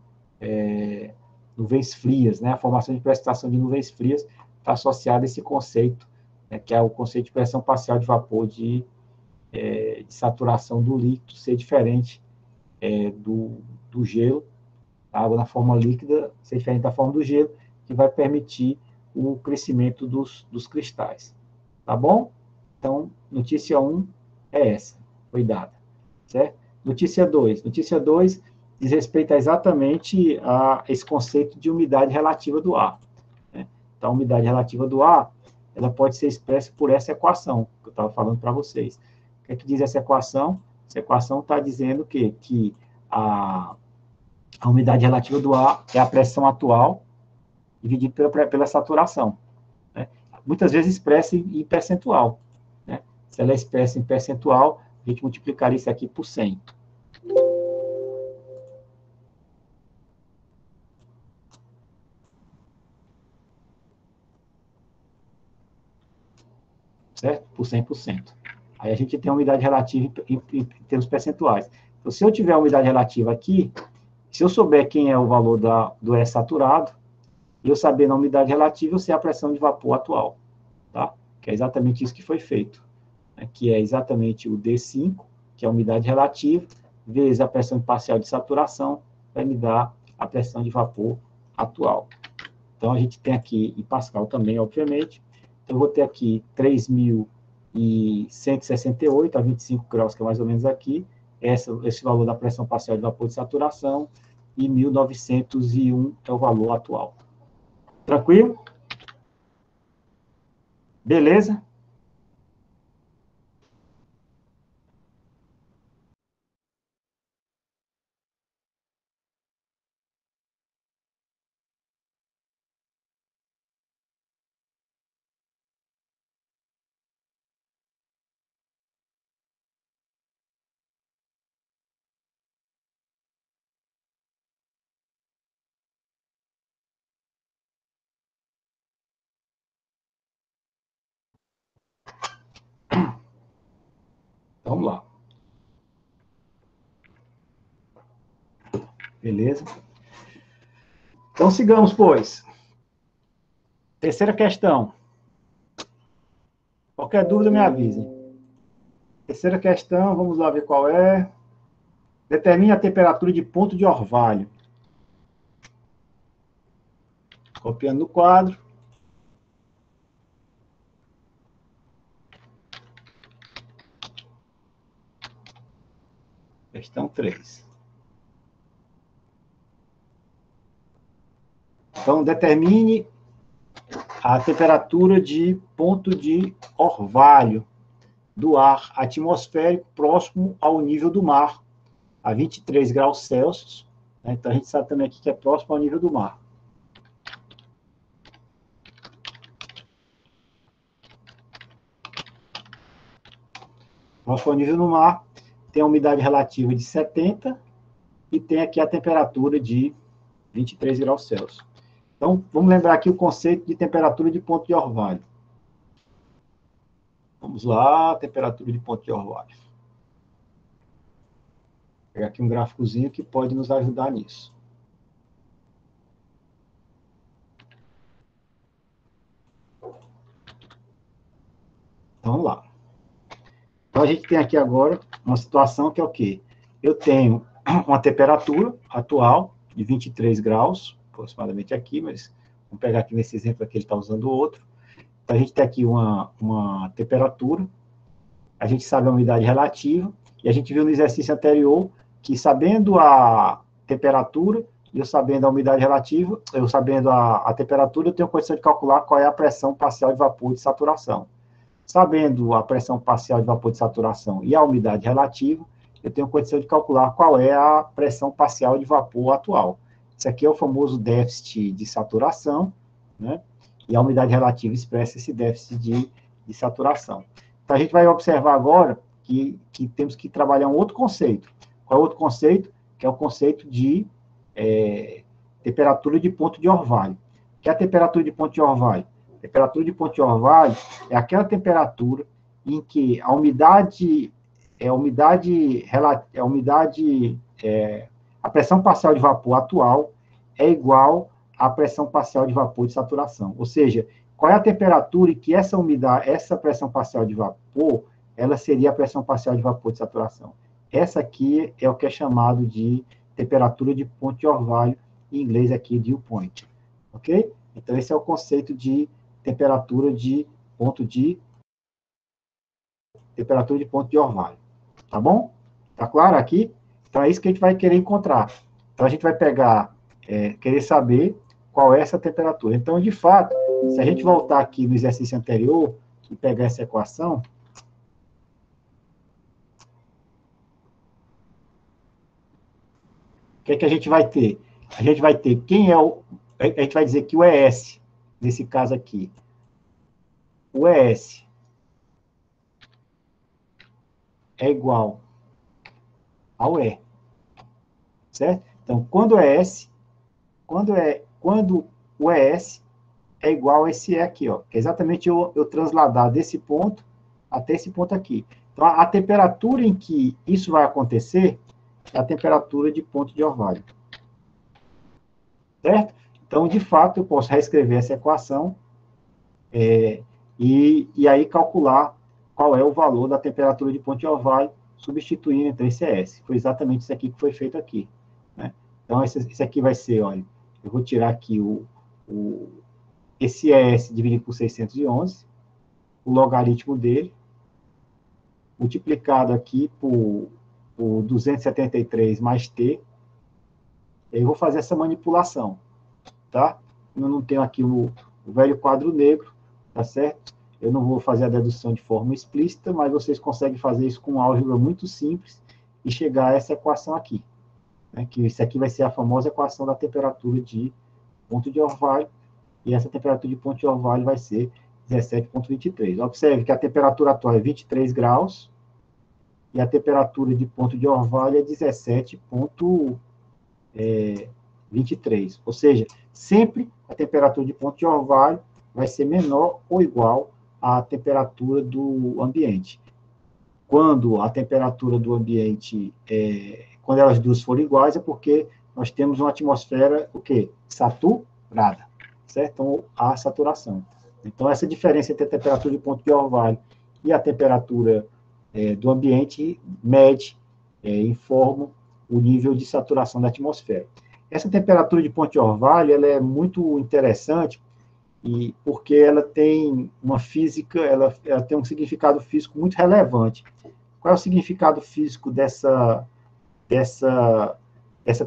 S1: nuvens frias, né? A formação de precipitação de nuvens frias está associada a esse conceito, né? Que é o conceito de pressão parcial de vapor de saturação do líquido ser diferente do gelo, a água na forma líquida ser diferente da forma do gelo, que vai permitir o crescimento dos cristais. Tá bom? Então, notícia 1 é essa, foi dada. Certo? Notícia 2. Notícia 2 diz respeito exatamente a esse conceito de umidade relativa do ar, né? Então, a umidade relativa do ar, ela pode ser expressa por essa equação que eu estava falando para vocês. O que é que diz essa equação? Essa equação está dizendo que a umidade relativa do ar é a pressão atual dividida pela saturação, né? Muitas vezes expressa em percentual, né? Se ela é expressa em percentual, a gente multiplicaria isso aqui por 100. Certo? Por 100%. Aí a gente tem a umidade relativa em termos percentuais. Então, se eu tiver a umidade relativa aqui, se eu souber quem é o valor do E saturado, e eu saber na umidade relativa, eu sei a pressão de vapor atual, tá? Que é exatamente isso que foi feito, né? Que é exatamente o D5, que é a umidade relativa, vezes a pressão parcial de saturação, vai me dar a pressão de vapor atual. Então, a gente tem aqui em Pascal também, obviamente. Então, eu vou ter aqui 3.168 a 25 graus, que é mais ou menos aqui, esse valor da pressão parcial de vapor de saturação, e 1.901 é o valor atual. Tranquilo? Beleza? Vamos lá. Beleza? Então, sigamos, pois. Terceira questão. Qualquer dúvida, me avisem. Terceira questão, vamos lá ver qual é. Determine a temperatura de ponto de orvalho. Copiando no quadro. Questão 3. Então, determine a temperatura de ponto de orvalho do ar atmosférico próximo ao nível do mar, a 23 graus Celsius, né? Então, a gente sabe também aqui que é próximo ao nível do mar. Próximo ao nível do mar, tem a umidade relativa de 70 e tem aqui a temperatura de 23 graus Celsius. Então, vamos lembrar aqui o conceito de temperatura de ponto de orvalho. Vamos lá, temperatura de ponto de orvalho. Vou pegar aqui um gráficozinho que pode nos ajudar nisso. Então, vamos lá. Então, a gente tem aqui agora uma situação que é o quê? Eu tenho uma temperatura atual de 23 graus, aproximadamente aqui, mas Vamos pegar aqui nesse exemplo aqui, ele está usando outro. Então, a gente tem aqui uma temperatura, a gente sabe a umidade relativa, e a gente viu no exercício anterior que, sabendo a temperatura, e eu sabendo a umidade relativa, eu sabendo a temperatura, eu tenho condição de calcular qual é a pressão parcial de vapor de saturação. Sabendo a pressão parcial de vapor de saturação e a umidade relativa, eu tenho condição de calcular qual é a pressão parcial de vapor atual. Isso aqui é o famoso déficit de saturação, né? E a umidade relativa expressa esse déficit de saturação. Então, a gente vai observar agora que temos que trabalhar um outro conceito. Qual é o outro conceito? Que é o conceito de temperatura de ponto de orvalho. O que é a temperatura de ponto de orvalho? A temperatura de ponto de orvalho é aquela temperatura em que a pressão parcial de vapor atual é igual à pressão parcial de vapor de saturação. Ou seja, qual é a temperatura em que essa pressão parcial de vapor, ela seria a pressão parcial de vapor de saturação. Essa aqui é o que é chamado de temperatura de ponto de orvalho, em inglês aqui, dew point. Ok? Então, esse é o conceito de temperatura de ponto de orvalho. Tá bom? Tá claro aqui? Então, é isso que a gente vai querer encontrar. Então, a gente vai pegar, querer saber qual é essa temperatura. Então, de fato, se a gente voltar aqui no exercício anterior e pegar essa equação, o que é que a gente vai ter? A gente vai ter a gente vai dizer que o ES, nesse caso aqui, o ES é igual ao E, certo? Então, quando o ES é igual a esse E aqui, ó, que é exatamente eu transladar desse ponto até esse ponto aqui. Então, a temperatura em que isso vai acontecer é a temperatura de ponto de orvalho. Certo? Então, de fato, eu posso reescrever essa equação e aí calcular qual é o valor da temperatura de ponto de orvalho, substituindo então esse ES. Foi exatamente isso aqui que foi feito aqui. Né? Então, esse aqui vai ser, olha, eu vou tirar aqui esse ES dividido por 611, o logaritmo dele, multiplicado aqui por 273 mais T, e aí eu vou fazer essa manipulação, tá? Eu não tenho aqui o velho quadro negro, tá certo? Eu não vou fazer a dedução de forma explícita, mas vocês conseguem fazer isso com álgebra muito simples e chegar a essa equação aqui, né? Que isso aqui vai ser a famosa equação da temperatura de ponto de orvalho, e essa temperatura de ponto de orvalho vai ser 17,23. Observe que a temperatura atual é 23 graus, e a temperatura de ponto de orvalho é 17,23. Ou seja, sempre a temperatura de ponto de orvalho vai ser menor ou igual à temperatura do ambiente. Quando a temperatura do ambiente, quando elas duas forem iguais, é porque nós temos uma atmosfera, o quê? Saturada, certo? Então, a saturação. Então, essa diferença entre a temperatura de ponto de orvalho e a temperatura do ambiente mede, informa o nível de saturação da atmosfera. Essa temperatura de ponto de orvalho, ela é muito interessante, porque ela tem uma física, ela tem um significado físico muito relevante. Qual é o significado físico dessa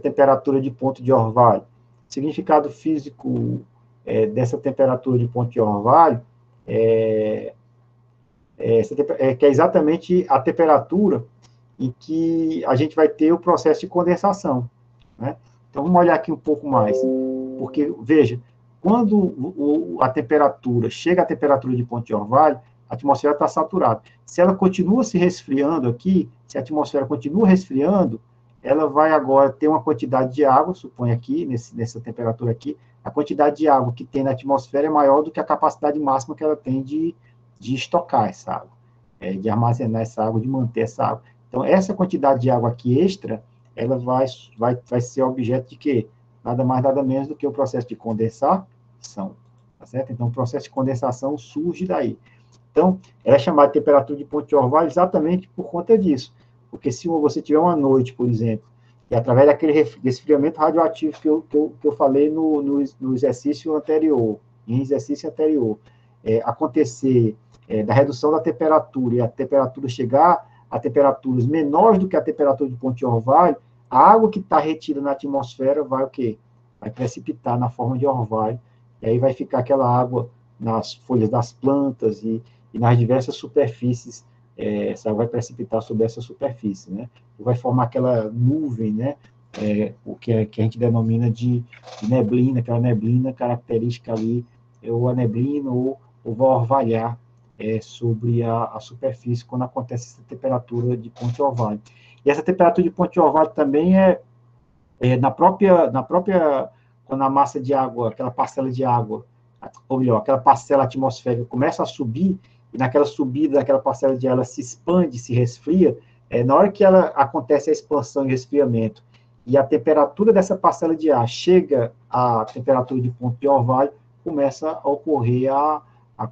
S1: temperatura de ponto de orvalho? O significado físico dessa temperatura de ponto de orvalho que é exatamente a temperatura em que a gente vai ter o processo de condensação. Né? Então, vamos olhar aqui um pouco mais. Porque, veja, quando a temperatura chega à temperatura de ponto de orvalho, a atmosfera está saturada. Se ela continua se resfriando aqui, se a atmosfera continua resfriando, ela vai agora ter uma quantidade de água, supõe aqui, nessa temperatura aqui, a quantidade de água que tem na atmosfera é maior do que a capacidade máxima que ela tem de estocar essa água, de armazenar essa água, de manter essa água. Então, essa quantidade de água aqui extra, ela vai ser objeto de quê? Nada mais, nada menos do que o processo de condensação, tá certo? Então, o processo de condensação surge daí. Então, ela é chamada de temperatura de ponto de orvalho exatamente por conta disso. Porque se você tiver uma noite, por exemplo, E através daquele resfriamento radioativo que eu falei no exercício anterior, acontecer da redução da temperatura e a temperatura chegar a temperaturas menores do que a temperatura de ponto de orvalho, a água que está retida na atmosfera vai o quê? Vai precipitar na forma de orvalho, e aí vai ficar aquela água nas folhas das plantas e nas diversas superfícies, essa água vai precipitar sobre essa superfície, né? E vai formar aquela nuvem, né? O que a gente denomina de neblina, aquela neblina característica ali, ou a neblina, ou vai orvalhar sobre a superfície quando acontece essa temperatura de ponto de orvalho. E essa temperatura de ponto de orvalho também na própria, quando a massa de água, aquela parcela de água, ou melhor, aquela parcela atmosférica começa a subir, e naquela subida daquela parcela de água, ela se expande, se resfria, na hora que ela acontece a expansão e resfriamento, e a temperatura dessa parcela de ar chega à temperatura de ponto de orvalho, começa a ocorrer a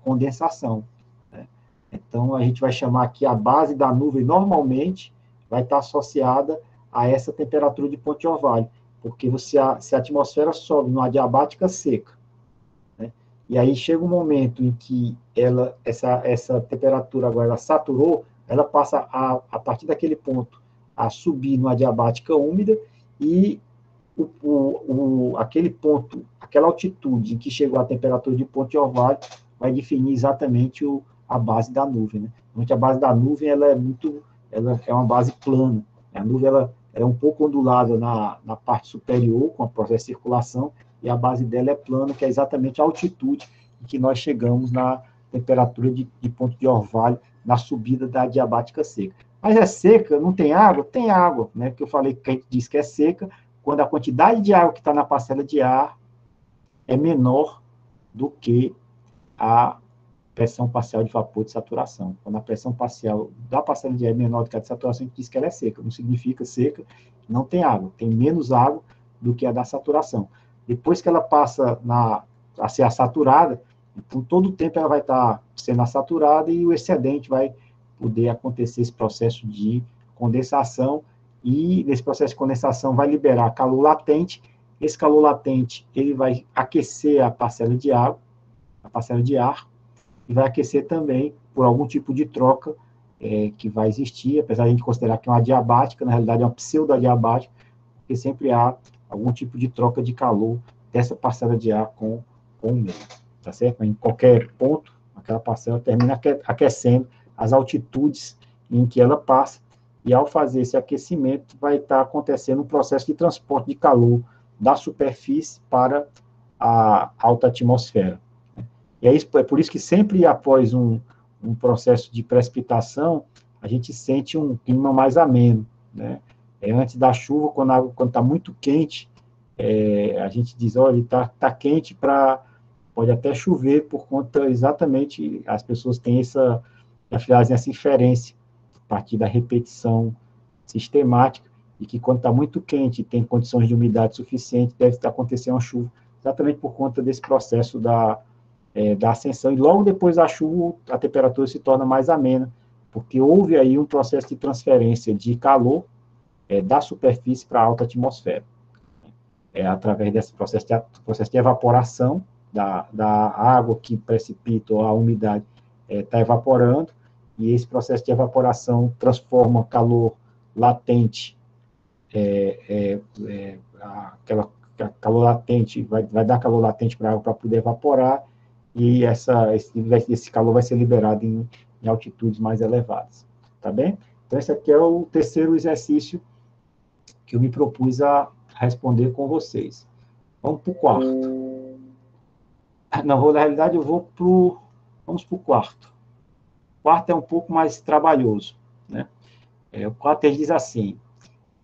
S1: condensação. Né? Então, a gente vai chamar aqui a base da nuvem, normalmente, vai estar associada a essa temperatura de ponto de orvalho, porque se a atmosfera sobe numa adiabática seca, né? E aí chega um momento em que essa temperatura agora ela saturou, ela passa a partir daquele ponto a subir numa adiabática úmida, e aquele ponto, aquela altitude em que chegou a temperatura de ponto de orvalho vai definir exatamente a base da nuvem. Né? A base da nuvem ela é uma base plana. A nuvem ela é um pouco ondulada na parte superior, com o processo de circulação, e a base dela é plana, que é exatamente a altitude em que nós chegamos na temperatura de ponto de orvalho, na subida da adiabática seca. Mas é seca, não tem água? Tem água, né? Porque eu falei que a gente diz que é seca, quando a quantidade de água que está na parcela de ar é menor do que a pressão parcial de vapor de saturação. Quando a pressão parcial da parcela de ar é menor do que a de saturação, a gente diz que ela é seca. Não significa seca, não tem água. Tem menos água do que a da saturação. Depois que ela passa a ser saturada, então todo o tempo ela vai estar sendo saturada e o excedente vai poder acontecer esse processo de condensação, e nesse processo de condensação vai liberar calor latente. Esse calor latente ele vai aquecer a parcela de água, a parcela de ar, e vai aquecer também por algum tipo de troca que vai existir, apesar de a gente considerar que é uma adiabática, na realidade é uma pseudo-adiabática, porque sempre há algum tipo de troca de calor dessa parcela de ar com o meio, tá certo? Em qualquer ponto, aquela parcela termina aquecendo as altitudes em que ela passa, e ao fazer esse aquecimento vai estar acontecendo um processo de transporte de calor da superfície para a alta atmosfera. E é por isso que sempre após um processo de precipitação, a gente sente um clima mais ameno, né? Antes da chuva, quando está muito quente, a gente diz, olha, está quente, pode até chover, por conta exatamente, as pessoas têm fazem essa inferência, a partir da repetição sistemática, e que quando está muito quente, tem condições de umidade suficiente, deve acontecer uma chuva, exatamente por conta desse processo da ascensão, e logo depois da chuva, a temperatura se torna mais amena, porque houve aí um processo de transferência de calor da superfície para a alta atmosfera. Através desse processo de evaporação da água que precipita, ou a umidade está evaporando, e esse processo de evaporação transforma calor latente, calor latente, vai dar calor latente para a água para poder evaporar, e esse calor vai ser liberado em altitudes mais elevadas, tá bem? Então, esse aqui é o terceiro exercício que eu me propus a responder com vocês. Vamos para o quarto. Na realidade, vamos para o quarto. O quarto é um pouco mais trabalhoso, né? O quarto ele diz assim: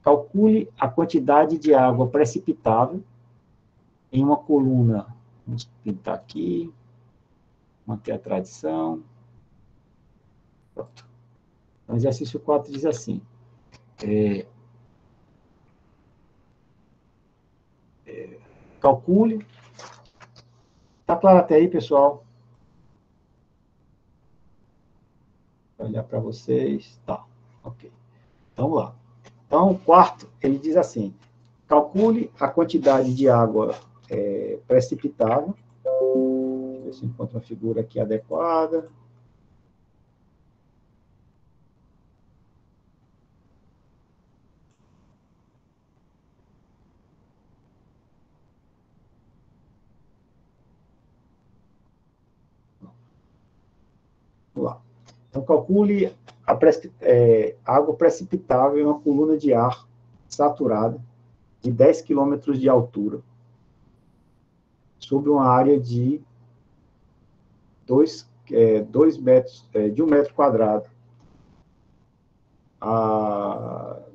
S1: calcule a quantidade de água precipitável em uma coluna. Vamos pintar aqui, manter a tradição. Pronto. Então, o exercício 4 diz assim: calcule. Está claro até aí, pessoal? Vou olhar para vocês. Tá, ok. Então, vamos lá. Então, o quarto, ele diz assim, calcule a quantidade de água precipitável. Deixa eu ver se eu encontro uma figura aqui adequada. Vamos lá. Então, calcule água precipitável em uma coluna de ar saturada de 10 quilômetros de altura, sobre uma área de 2 metros, de 1 metro quadrado.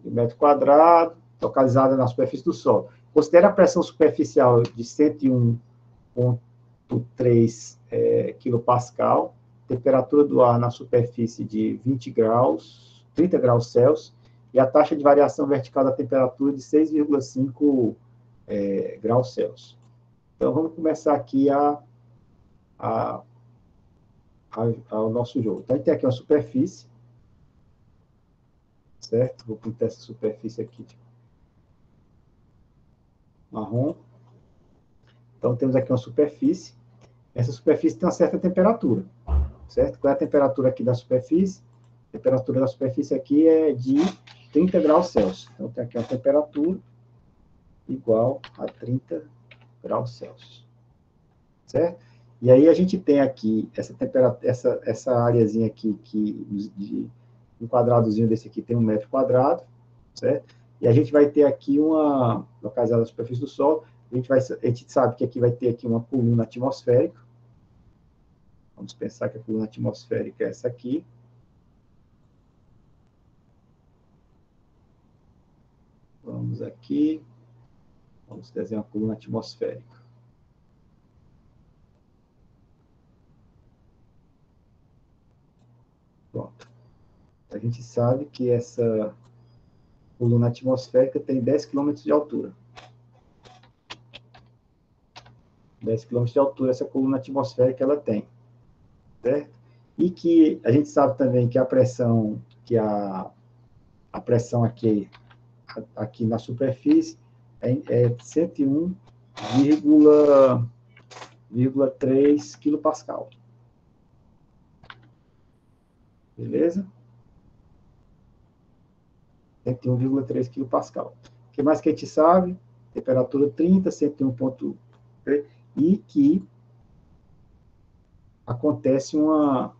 S1: De 1 metro quadrado, localizada na superfície do solo. Considere a pressão superficial de 101,3 kPa, temperatura do ar na superfície de 20 graus, 30 graus Celsius, e a taxa de variação vertical da temperatura de 6,5 graus Celsius. Então, vamos começar aqui ao nosso jogo. Então, a gente tem aqui uma superfície, certo? Vou pintar essa superfície aqui de marrom. Então, temos aqui uma superfície. Essa superfície tem uma certa temperatura, certo? Qual é a temperatura aqui da superfície? A temperatura da superfície aqui é de 30 graus Celsius. Então, tem aqui uma temperatura igual a 30 graus Celsius, certo? E aí a gente tem aqui essa temperatura, essa areazinha aqui, um quadradozinho desse aqui tem 1 metro quadrado, certo? E a gente vai ter aqui localizada na superfície do Sol, a gente sabe que aqui vai ter aqui uma coluna atmosférica. Vamos pensar que a coluna atmosférica é essa aqui. Vamos aqui. Vamos desenhar uma coluna atmosférica. Pronto. A gente sabe que essa coluna atmosférica tem 10 km de altura. 10 km de altura essa coluna atmosférica ela tem, certo? E que a gente sabe também que a pressão aqui na superfície é 101,3 kPa. Beleza? 101,3 kPa. O que mais que a gente sabe? Temperatura 30, 101,3, e que acontece um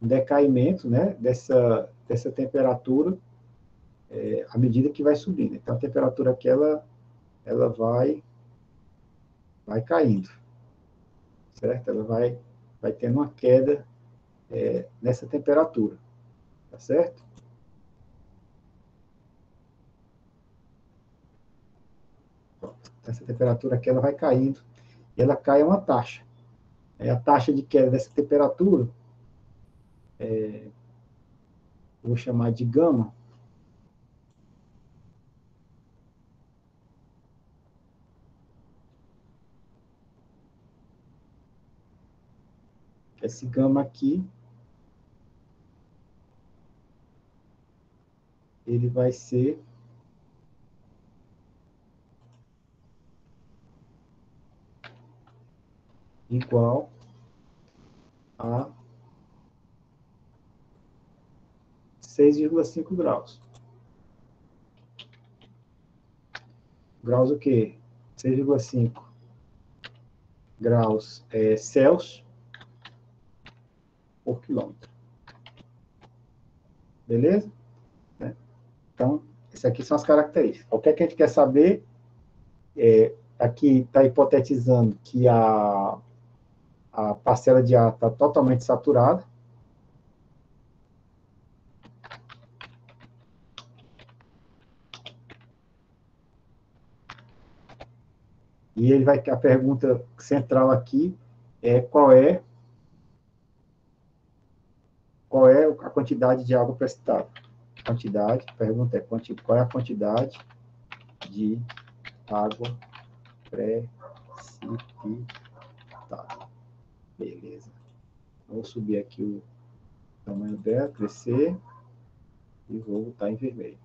S1: decaimento, né, dessa temperatura à medida que vai subindo. Então, a temperatura aqui, ela vai caindo, certo? Ela vai tendo uma queda nessa temperatura, tá certo? Essa temperatura aqui, ela vai caindo, e ela cai a uma taxa. A taxa de queda dessa temperatura, vou chamar de gama. Esse gama aqui, ele vai ser igual a 6,5 graus. Graus o quê? 6,5 graus Celsius por quilômetro. Beleza? Então, essas aqui são as características. O que a gente quer saber, aqui está hipotetizando que a parcela de ar está totalmente saturada. E a pergunta central aqui é qual é a quantidade de água precipitada. A pergunta é qual é a quantidade de água precipitada. Beleza. Vou subir aqui o tamanho dela, crescer. e vou botar em vermelho.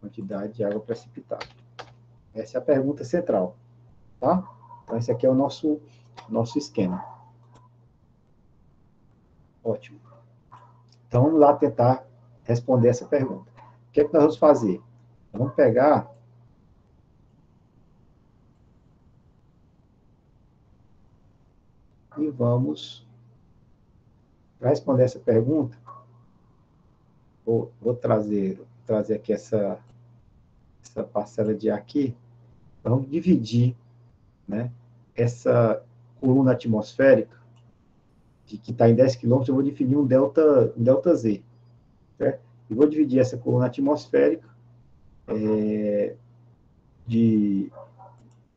S1: Quantidade de água precipitada. Essa é a pergunta central, tá? Então, esse aqui é o nosso esquema. Ótimo. Então, vamos lá tentar responder essa pergunta. O que é que nós vamos fazer? Vamos pegar e vamos, para responder essa pergunta, vou trazer aqui essa parcela de ar aqui. Vamos dividir, né, essa coluna atmosférica, que está em 10 km, eu vou definir um delta Z. Certo? E vou dividir essa coluna atmosférica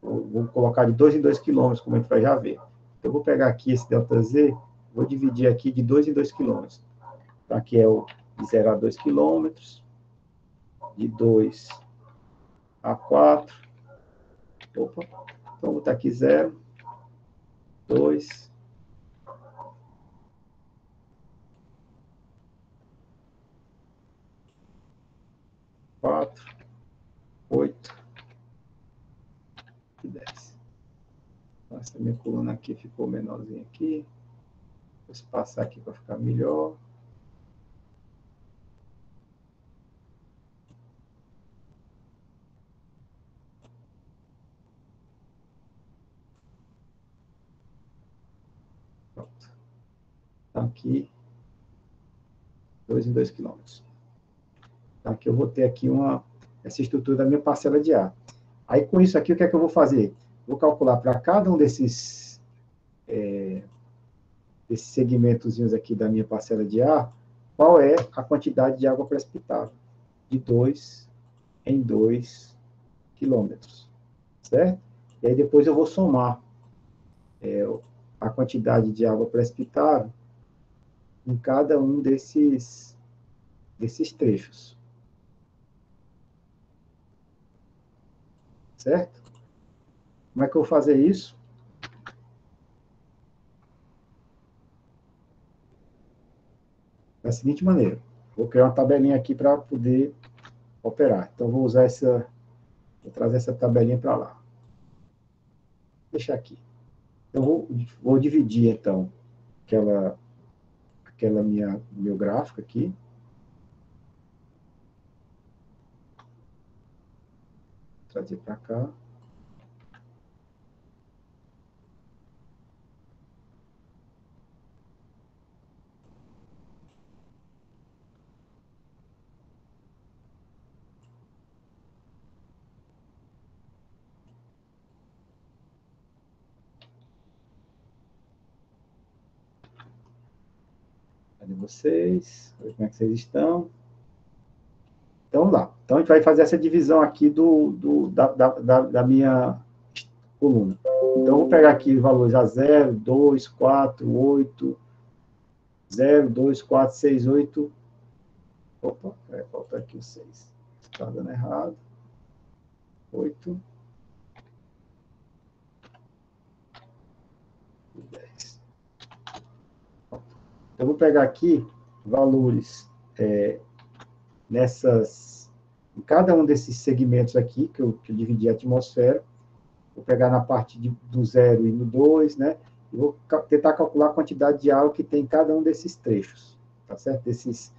S1: vou colocar de 2 em 2 km, como a gente vai já ver. Então, eu vou pegar aqui esse delta Z, vou dividir aqui de 2 em 2 km. Então, aqui é o de 0 a 2 km, de 2 a 4. Opa, então vou botar aqui 0, 2, 4, 8 e 10. Então, essa minha coluna aqui ficou menorzinha aqui. Vou espaçar aqui para ficar melhor. Pronto. Então, aqui, 2 em 2 km. Então, aqui eu vou ter aqui essa estrutura da minha parcela de ar. Aí, com isso aqui, o que é que eu vou fazer? Vou calcular para cada um desses segmentozinhos aqui da minha parcela de ar, qual é a quantidade de água precipitada, de 2 em 2 quilômetros, certo? E aí, depois eu vou somar a quantidade de água precipitada em cada um desses trechos. Certo? Como é que eu vou fazer isso? Da seguinte maneira. Vou criar uma tabelinha aqui para poder operar. Então, vou trazer essa tabelinha para lá. Vou deixar aqui. Então, vou dividir, então, meu gráfico aqui. Vou trazer para cá. Cadê vocês? Como é que vocês estão? Então, vamos lá. Então, a gente vai fazer essa divisão aqui da minha coluna. Então, eu vou pegar aqui os valores a 0, 2, 4, 8, 0, 2, 4, 6, 8. Opa, falta aqui o 6. Está dando errado. 8. E 10. Eu vou pegar aqui valores em cada um desses segmentos aqui, que eu dividi a atmosfera. Vou pegar na parte do 0 e no 2, né? E vou tentar calcular a quantidade de água que tem em cada um desses trechos, tá certo? Dessa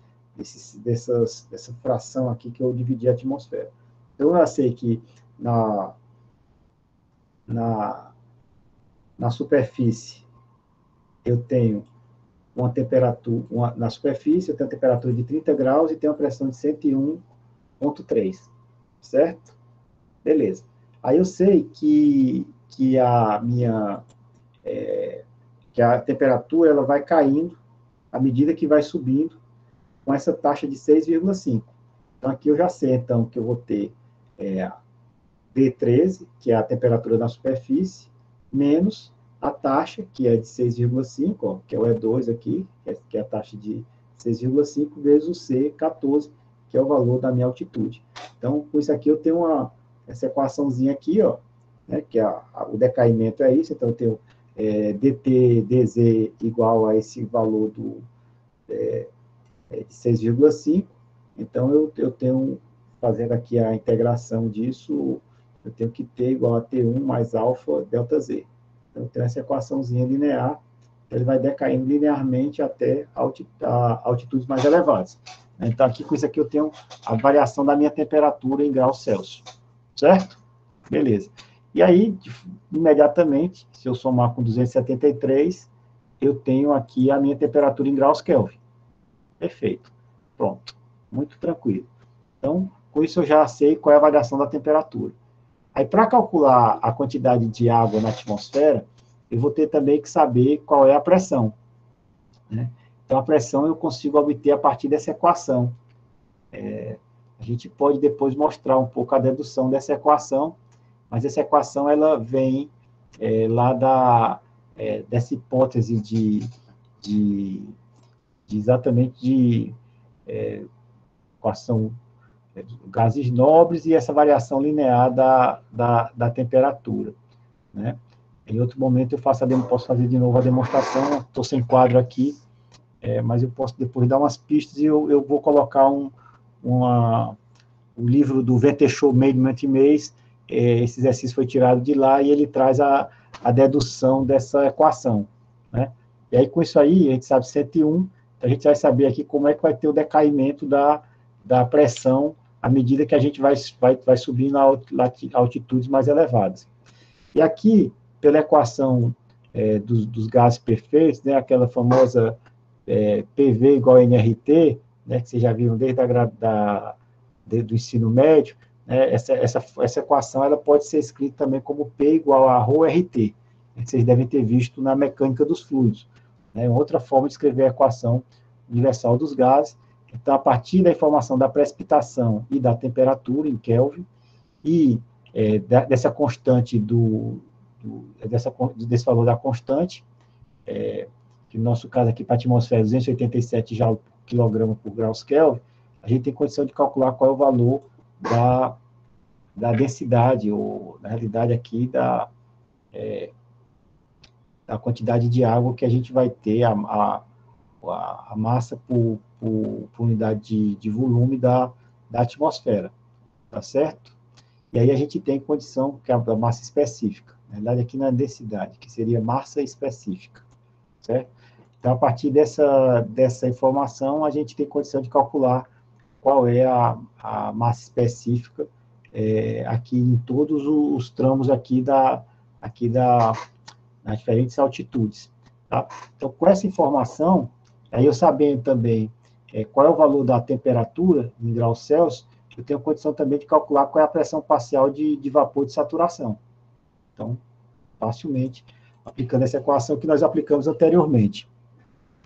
S1: fração aqui que eu dividi a atmosfera. Então, eu já sei que na superfície eu tenho uma temperatura, na superfície eu tenho uma temperatura de 30 graus e tenho uma pressão de 101,3, certo? Beleza. Aí eu sei que a temperatura ela vai caindo à medida que vai subindo com essa taxa de 6,5. Então, aqui eu já sei, então, que eu vou ter D13, que é a temperatura na superfície, menos a taxa, que é de 6,5, que é o E2 aqui, que é a taxa de 6,5, vezes o C14, que é o valor da minha altitude. Então, com isso aqui, eu tenho essa equaçãozinha aqui, ó, né, que o decaimento é isso, então eu tenho dt, dz igual a esse valor de 6,5. Então, eu tenho, fazendo aqui a integração disso, eu tenho que T igual a T1 mais alfa delta Z. Então, eu tenho essa equaçãozinha linear, ele vai decaindo linearmente até altitudes mais elevadas. Então, aqui com isso aqui eu tenho a variação da minha temperatura em graus Celsius. Certo? Beleza. E aí, imediatamente, se eu somar com 273, eu tenho aqui a minha temperatura em graus Kelvin. Perfeito. Pronto. Muito tranquilo. Então, com isso eu já sei qual é a variação da temperatura. Aí, para calcular a quantidade de água na atmosfera, eu vou ter também que saber qual é a pressão, né? Então, a pressão eu consigo obter a partir dessa equação. A gente pode depois mostrar um pouco a dedução dessa equação, mas essa equação ela vem lá dessa hipótese exatamente de equação gases nobres e essa variação linear da temperatura, né? Em outro momento eu posso fazer de novo a demonstração, estou sem quadro aqui, mas eu posso depois dar umas pistas e eu vou colocar o livro do Venteschow Measurement Maze, esse exercício foi tirado de lá e ele traz a dedução dessa equação, né? E aí com isso aí, a gente sabe 101, a gente vai saber aqui como é que vai ter o decaimento da pressão à medida que a gente vai subindo a altitudes mais elevadas. E aqui, pela equação dos gases perfeitos, né, aquela famosa PV igual a nRT, né, que vocês já viram desde do ensino médio, né, essa equação ela pode ser escrita também como P igual a ρRT, que vocês devem ter visto na mecânica dos fluidos. Né, outra forma de escrever a equação universal dos gases. Então, a partir da informação da precipitação e da temperatura em Kelvin, e dessa constante desse valor da constante, que no nosso caso aqui para a atmosfera é 287 Joule por quilograma por graus Kelvin, a gente tem condição de calcular qual é o valor da densidade, ou na realidade aqui da quantidade de água que a gente vai ter, a massa por unidade de volume da atmosfera, tá certo? E aí a gente tem condição, que é a massa específica, na verdade aqui na densidade, que seria massa específica, certo? Então, a partir dessa informação, a gente tem condição de calcular qual é a massa específica aqui em todos os tramos aqui nas diferentes altitudes, tá? Então, com essa informação, aí eu sabendo também qual é o valor da temperatura em graus Celsius, eu tenho condição também de calcular qual é a pressão parcial de vapor de saturação. Então, facilmente, aplicando essa equação que nós aplicamos anteriormente,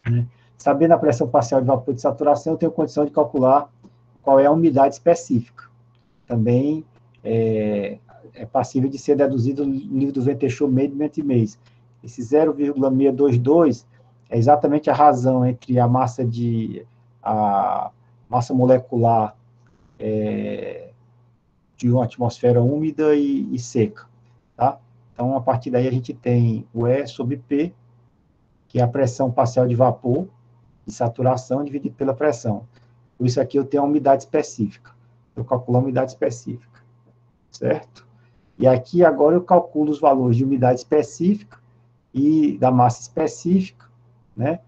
S1: né? Sabendo a pressão parcial de vapor de saturação, eu tenho condição de calcular qual é a umidade específica. Também é passível de ser deduzido no livro do Venteschow Measurement Maze. Esse 0,622 é exatamente a razão entre a massa molecular de uma atmosfera úmida e seca, tá? Então, a partir daí, a gente tem o E sobre P, que é a pressão parcial de vapor de saturação dividido pela pressão. Por isso aqui eu tenho a umidade específica. Eu calculo a umidade específica, certo? E aqui, agora, eu calculo os valores de umidade específica e da massa específica, né?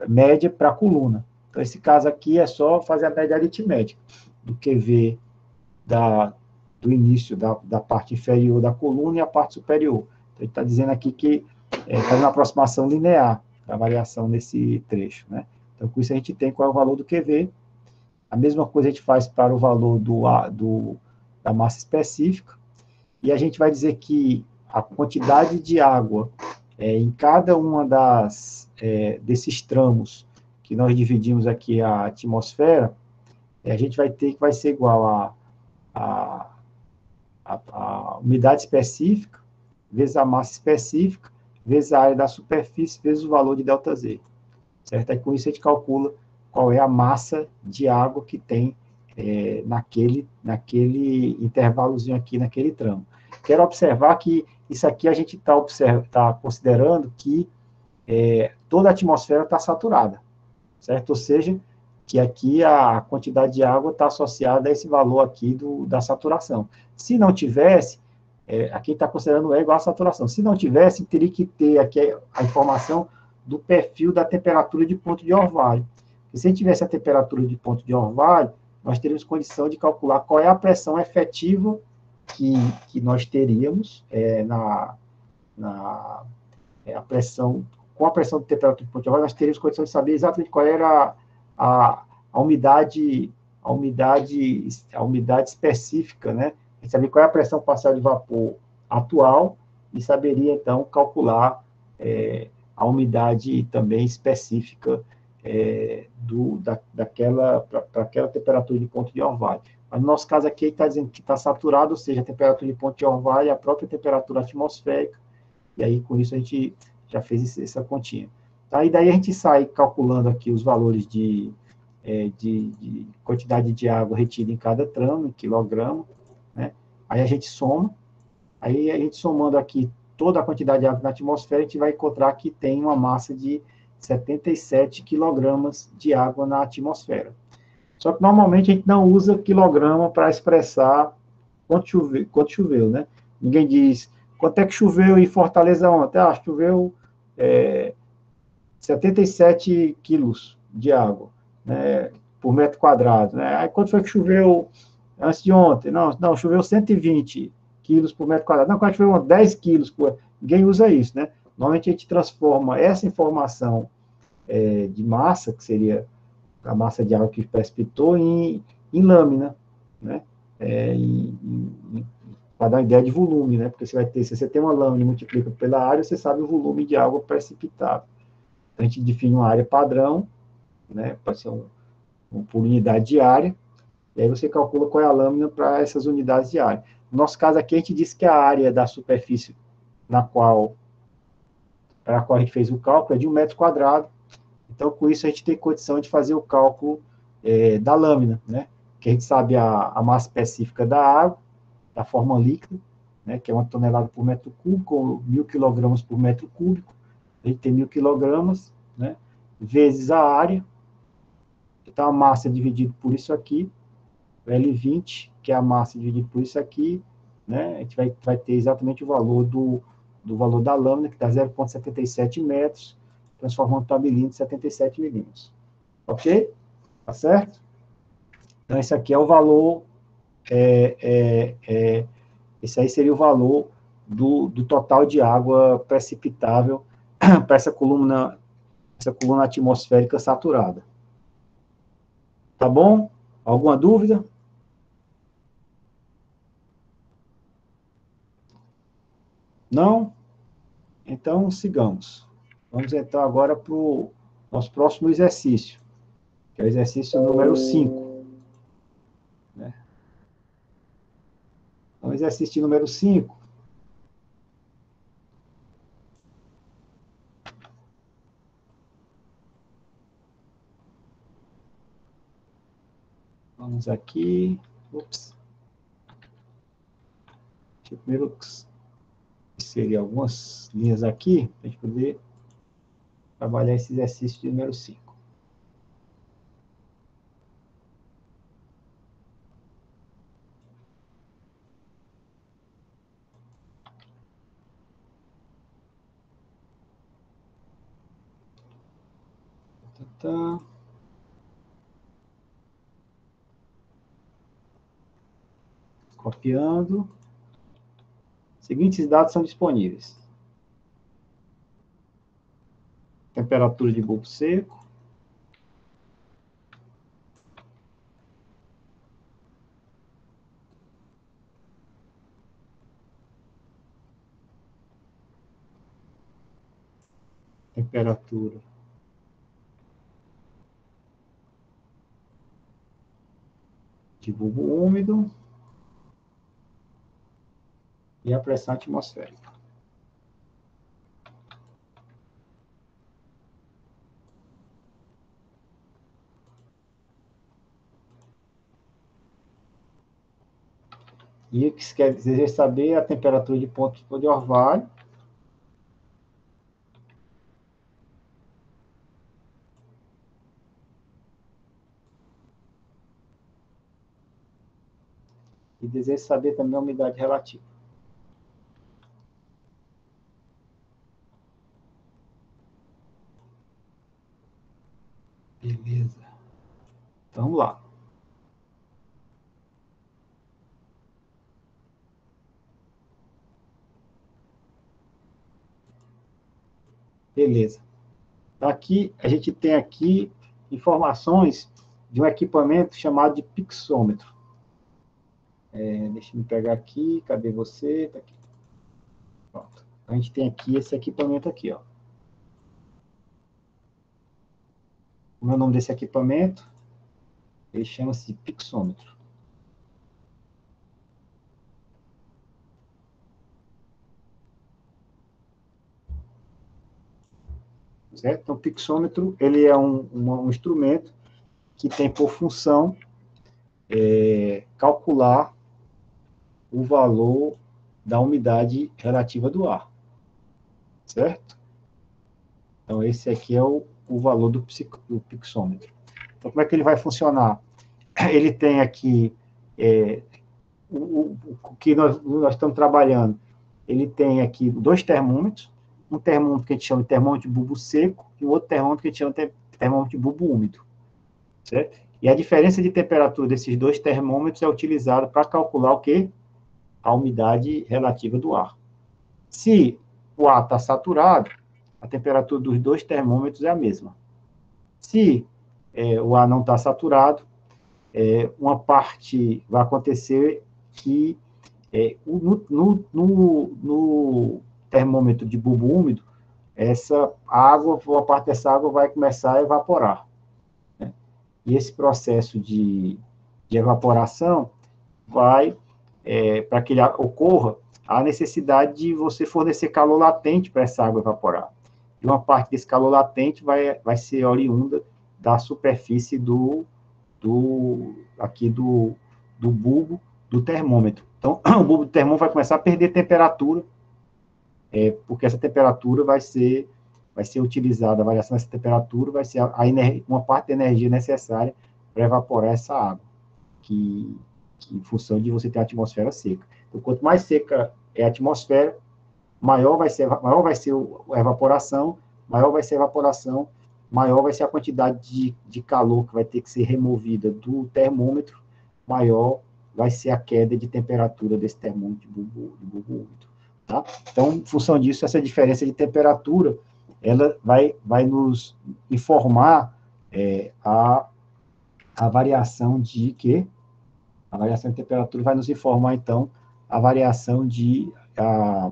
S1: Média para a coluna. Então, esse caso aqui é só fazer a média aritmética do QV do início da parte inferior da coluna e a parte superior. Então, ele está dizendo aqui que faz uma aproximação linear da variação nesse trecho, né? Então, com isso a gente tem qual é o valor do QV. A mesma coisa a gente faz para o valor da massa específica. E a gente vai dizer que a quantidade de água em cada uma desses tramos que nós dividimos aqui a atmosfera, a gente vai ter que vai ser igual a umidade específica, vezes a massa específica, vezes a área da superfície, vezes o valor de ΔZ. Certo? Aí com isso a gente calcula qual é a massa de água que tem naquele intervalozinho aqui, naquele tramo. Quero observar que isso aqui a gente está considerando que toda a atmosfera está saturada. certo? Ou seja, que aqui a quantidade de água está associada a esse valor aqui da saturação. Se não tivesse, aqui está considerando E igual a saturação. Se não tivesse, teria que ter aqui a informação do perfil da temperatura de ponto de orvalho. Porque se tivesse a temperatura de ponto de orvalho, nós teríamos condição de calcular qual é a pressão efetiva que nós teríamos a pressão, com a pressão de temperatura de ponto de orvalho, nós teríamos condição de saber exatamente qual era a umidade específica, né? A gente saberia qual é a pressão parcial de vapor atual e saberia, então, calcular a umidade também específica para aquela temperatura de ponto de orvalho. Mas no nosso caso aqui, ele está dizendo que está saturado, ou seja, a temperatura de ponto de orvalho é a própria temperatura atmosférica, e aí, com isso, a gente já fez essa continha. Tá? E daí a gente sai calculando aqui os valores de quantidade de água retida em cada tramo, em quilograma, né? Aí a gente soma, aí a gente somando aqui toda a quantidade de água na atmosfera, a gente vai encontrar que tem uma massa de 77 quilogramas de água na atmosfera. Só que normalmente a gente não usa quilograma para expressar quanto choveu, né? Ninguém diz quanto é que choveu em Fortaleza ontem. Choveu 77 quilos de água, né, por metro quadrado. Né? Aí quanto foi que choveu antes de ontem? Não, choveu 120 quilos por metro quadrado. Não, quando choveu 10 quilos por... Ninguém usa isso, né? Normalmente a gente transforma essa informação de massa, que seria a massa de água que precipitou, em lâmina, né? Para dar uma ideia de volume, né? Porque se você tem uma lâmina e multiplica pela área, você sabe o volume de água precipitada. Então, a gente define uma área padrão, né? Pode ser por unidade de área, e aí você calcula qual é a lâmina para essas unidades de área. No nosso caso aqui, a gente diz que a área da superfície para a qual a gente fez o cálculo é de 1 metro quadrado. Então, com isso, a gente tem condição de fazer o cálculo da lâmina, né? Que a gente sabe a massa específica da água, da forma líquida, né? Que é 1 tonelada por metro cúbico, ou 1.000 quilogramas por metro cúbico. A gente tem 1.000 quilogramas, né? Vezes a área. Então, a massa dividido por isso aqui, L20, que é a massa dividido por isso aqui, né? A gente vai ter exatamente o valor do valor da lâmina, que dá 0,77 metros, transformando para milímetros, 77 milímetros. Ok? Tá certo? Então, esse aqui é o valor, esse aí seria o valor do total de água precipitável para essa coluna atmosférica saturada. Tá bom? Alguma dúvida? Não? Então, sigamos. Vamos então agora para o nosso próximo exercício, que é o exercício número 5. Né? Então, exercício número 5. Vamos aqui. Ops. Deixa eu primeiro inserir algumas linhas aqui, para a gente poder trabalhar esse exercício de número 5. Tá. Copiando. Seguintes dados são disponíveis. Temperatura de bulbo seco. Temperatura de bulbo úmido. E a pressão atmosférica. E o que quer dizer saber a temperatura de ponto de orvalho. e deseja saber também a umidade relativa. Beleza. Então, vamos lá. Beleza. Aqui, a gente tem aqui informações de um equipamento chamado de pixômetro. Deixa eu pegar aqui. Cadê você? Tá aqui. Pronto. A gente tem aqui esse equipamento aqui, ó. Como é o nome desse equipamento? Ele chama-se pixômetro. Certo? Então, o pixômetro, ele é um instrumento que tem por função calcular o valor da umidade relativa do ar. Certo? Então, esse aqui é o valor do pixômetro. Então, como é que ele vai funcionar? Ele tem aqui o que nós estamos trabalhando. Ele tem aqui 2 termômetros, um termômetro que a gente chama de termômetro de bulbo seco e o outro termômetro que a gente chama de termômetro de bulbo úmido. Certo? E a diferença de temperatura desses 2 termômetros é utilizada para calcular o quê? A umidade relativa do ar. Se o ar está saturado, a temperatura dos 2 termômetros é a mesma. Se o ar não está saturado, uma parte vai acontecer que no termômetro de bulbo úmido, essa água, uma parte dessa água vai começar a evaporar. Né? E esse processo de evaporação vai, para que ele ocorra, a necessidade de você fornecer calor latente para essa água evaporar. E uma parte desse calor latente vai ser oriunda da superfície aqui do bulbo do termômetro. Então, o bulbo do termômetro vai começar a perder temperatura, porque essa temperatura vai ser utilizada, a variação dessa temperatura vai ser uma parte da energia necessária para evaporar essa água, que em função de você ter a atmosfera seca. Então, quanto mais seca é a atmosfera, maior vai ser a evaporação, maior vai ser a quantidade de calor que vai ter que ser removida do termômetro, maior vai ser a queda de temperatura desse termômetro de bulbo úmido. Tá? Então, em função disso, essa diferença de temperatura, ela vai nos informar a variação de quê? A variação de temperatura vai nos informar, então, a variação a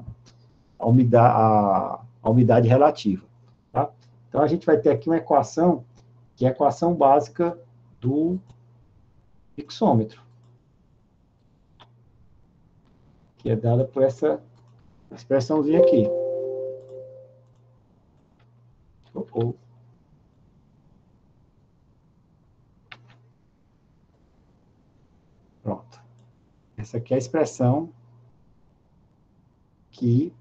S1: umidade relativa. Tá? Então, a gente vai ter aqui uma equação, que é a equação básica do pixômetro, que é dada por essa expressãozinha aqui. Pronto. Essa aqui é a expressão que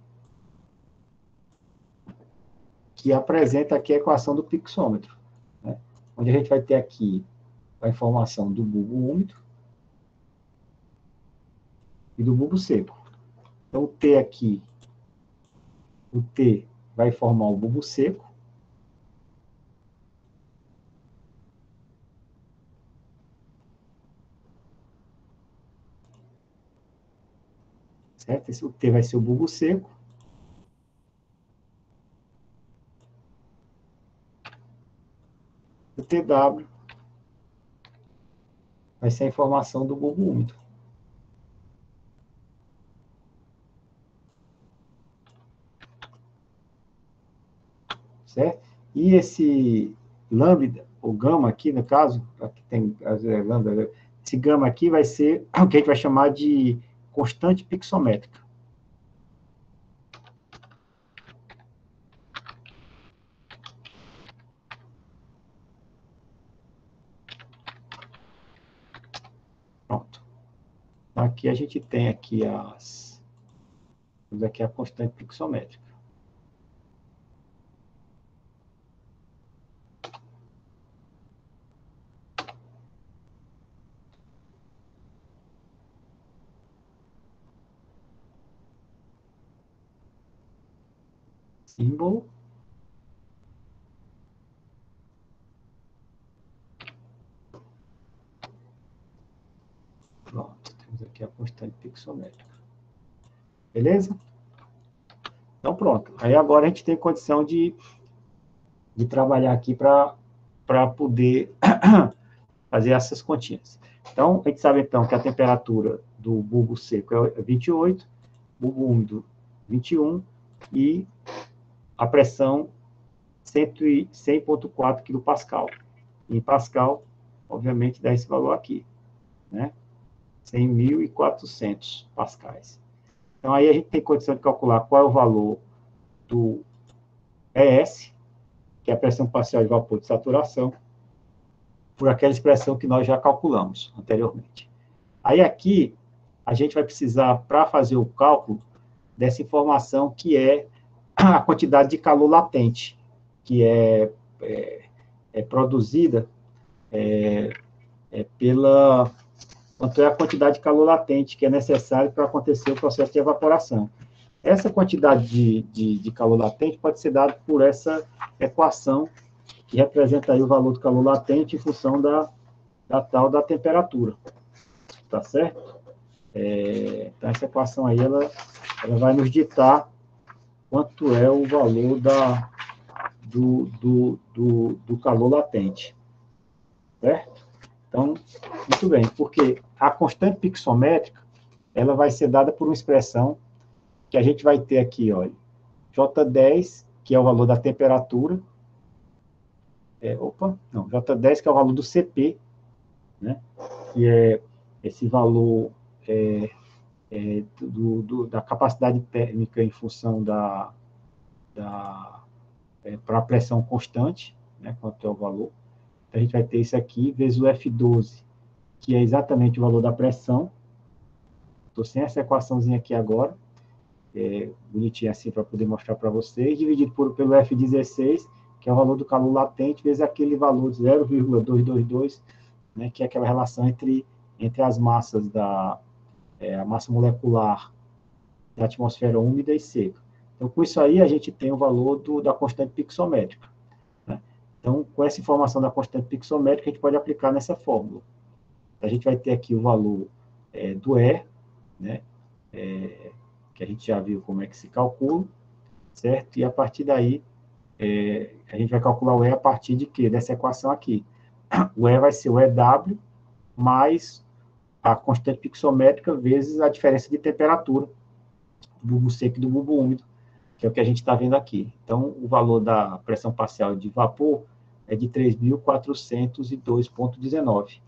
S1: apresenta aqui a equação do pixômetro, né? Onde a gente vai ter aqui a informação do bulbo úmido e do bulbo seco. Então, o T vai formar o bulbo seco, certo? O T vai ser o bulbo seco. O TW vai ser a informação do bulbo úmido. Certo? E esse lambda, ou gama aqui, no caso, aqui tem lambda, esse gama aqui vai ser o que a gente vai chamar de constante pixométrica. Pronto. Aqui a gente tem aqui a constante pixométrica. símbolo. Pronto, temos aqui a constante pixométrica. Beleza? Então, pronto. Aí agora a gente tem condição de trabalhar aqui para poder fazer essas continhas. Então, a gente sabe, então, que a temperatura do bulbo seco é 28, bulbo úmido 21 e a pressão 100,4 kPa. Em Pascal, obviamente, dá esse valor aqui, né? 100.400 pascais. Então, aí a gente tem condição de calcular qual é o valor do ES, que é a pressão parcial de vapor de saturação, por aquela expressão que nós já calculamos anteriormente. Aí aqui, a gente vai precisar, para fazer o cálculo, dessa informação que é a quantidade de calor latente, que é produzida pela... Quanto é a quantidade de calor latente que é necessário para acontecer o processo de evaporação. Essa quantidade de calor latente pode ser dada por essa equação que representa aí o valor do calor latente em função da tal da temperatura. Tá certo? Então, essa equação aí, ela vai nos ditar quanto é o valor do calor latente. Certo? Então, muito bem, porque a constante pixométrica, ela vai ser dada por uma expressão que a gente vai ter aqui, olha, J10, que é o valor da temperatura, J10, que é o valor do CP, né, que é esse valor da capacidade térmica em função para a pressão constante, né, quanto é o valor. Então, a gente vai ter isso aqui, vezes o F12, que é exatamente o valor da pressão. Estou sem essa equaçãozinha aqui agora, bonitinha assim para poder mostrar para vocês, dividido pelo F16, que é o valor do calor latente, vezes aquele valor de 0,222, né, que é aquela relação entre as massas a massa molecular da atmosfera úmida e seca. Então, com isso aí, a gente tem o valor da constante pixométrica. Né? Então, com essa informação da constante pixométrica, a gente pode aplicar nessa fórmula. A gente vai ter aqui o valor do E, né, que a gente já viu como é que se calcula, certo? E a partir daí, a gente vai calcular o E a partir de quê? Dessa equação aqui. O E vai ser o EW mais a constante pixométrica vezes a diferença de temperatura do bulbo seco e do bulbo úmido, que é o que a gente está vendo aqui. Então, o valor da pressão parcial de vapor é de 3.402,19,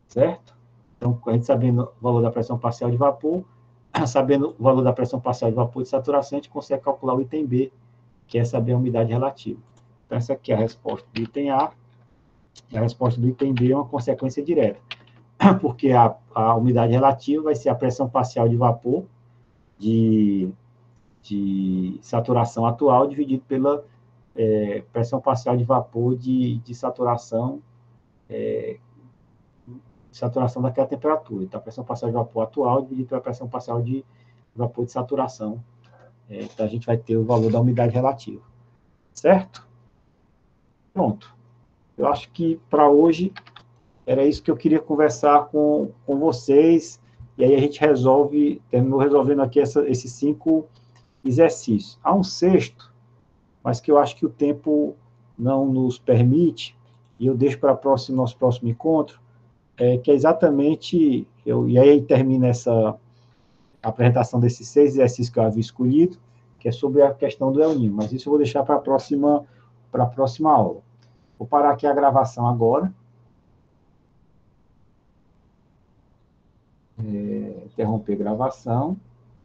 S1: certo? Então, a gente sabendo o valor da pressão parcial de vapor, sabendo o valor da pressão parcial de vapor de saturação, a gente consegue calcular o item B, que é saber a umidade relativa. Então, essa aqui é a resposta do item A, e a resposta do item B é uma consequência direta, porque a umidade relativa vai ser a pressão parcial de vapor de saturação atual dividido pela pressão parcial de vapor de saturação daquela temperatura. Então, a pressão parcial de vapor atual dividido pela pressão parcial de vapor de saturação. Então, a gente vai ter o valor da umidade relativa. Certo? Pronto. Eu acho que, para hoje, era isso que eu queria conversar com vocês, e aí a gente terminou resolvendo aqui esses 5 exercícios. Há um sexto, mas que eu acho que o tempo não nos permite, e eu deixo para nosso próximo encontro, que é exatamente, e aí termina essa apresentação desses 6 exercícios que eu havia escolhido, que é sobre a questão do El Niño, mas isso eu vou deixar para a próxima aula. Vou parar aqui a gravação agora. Interromper a gravação.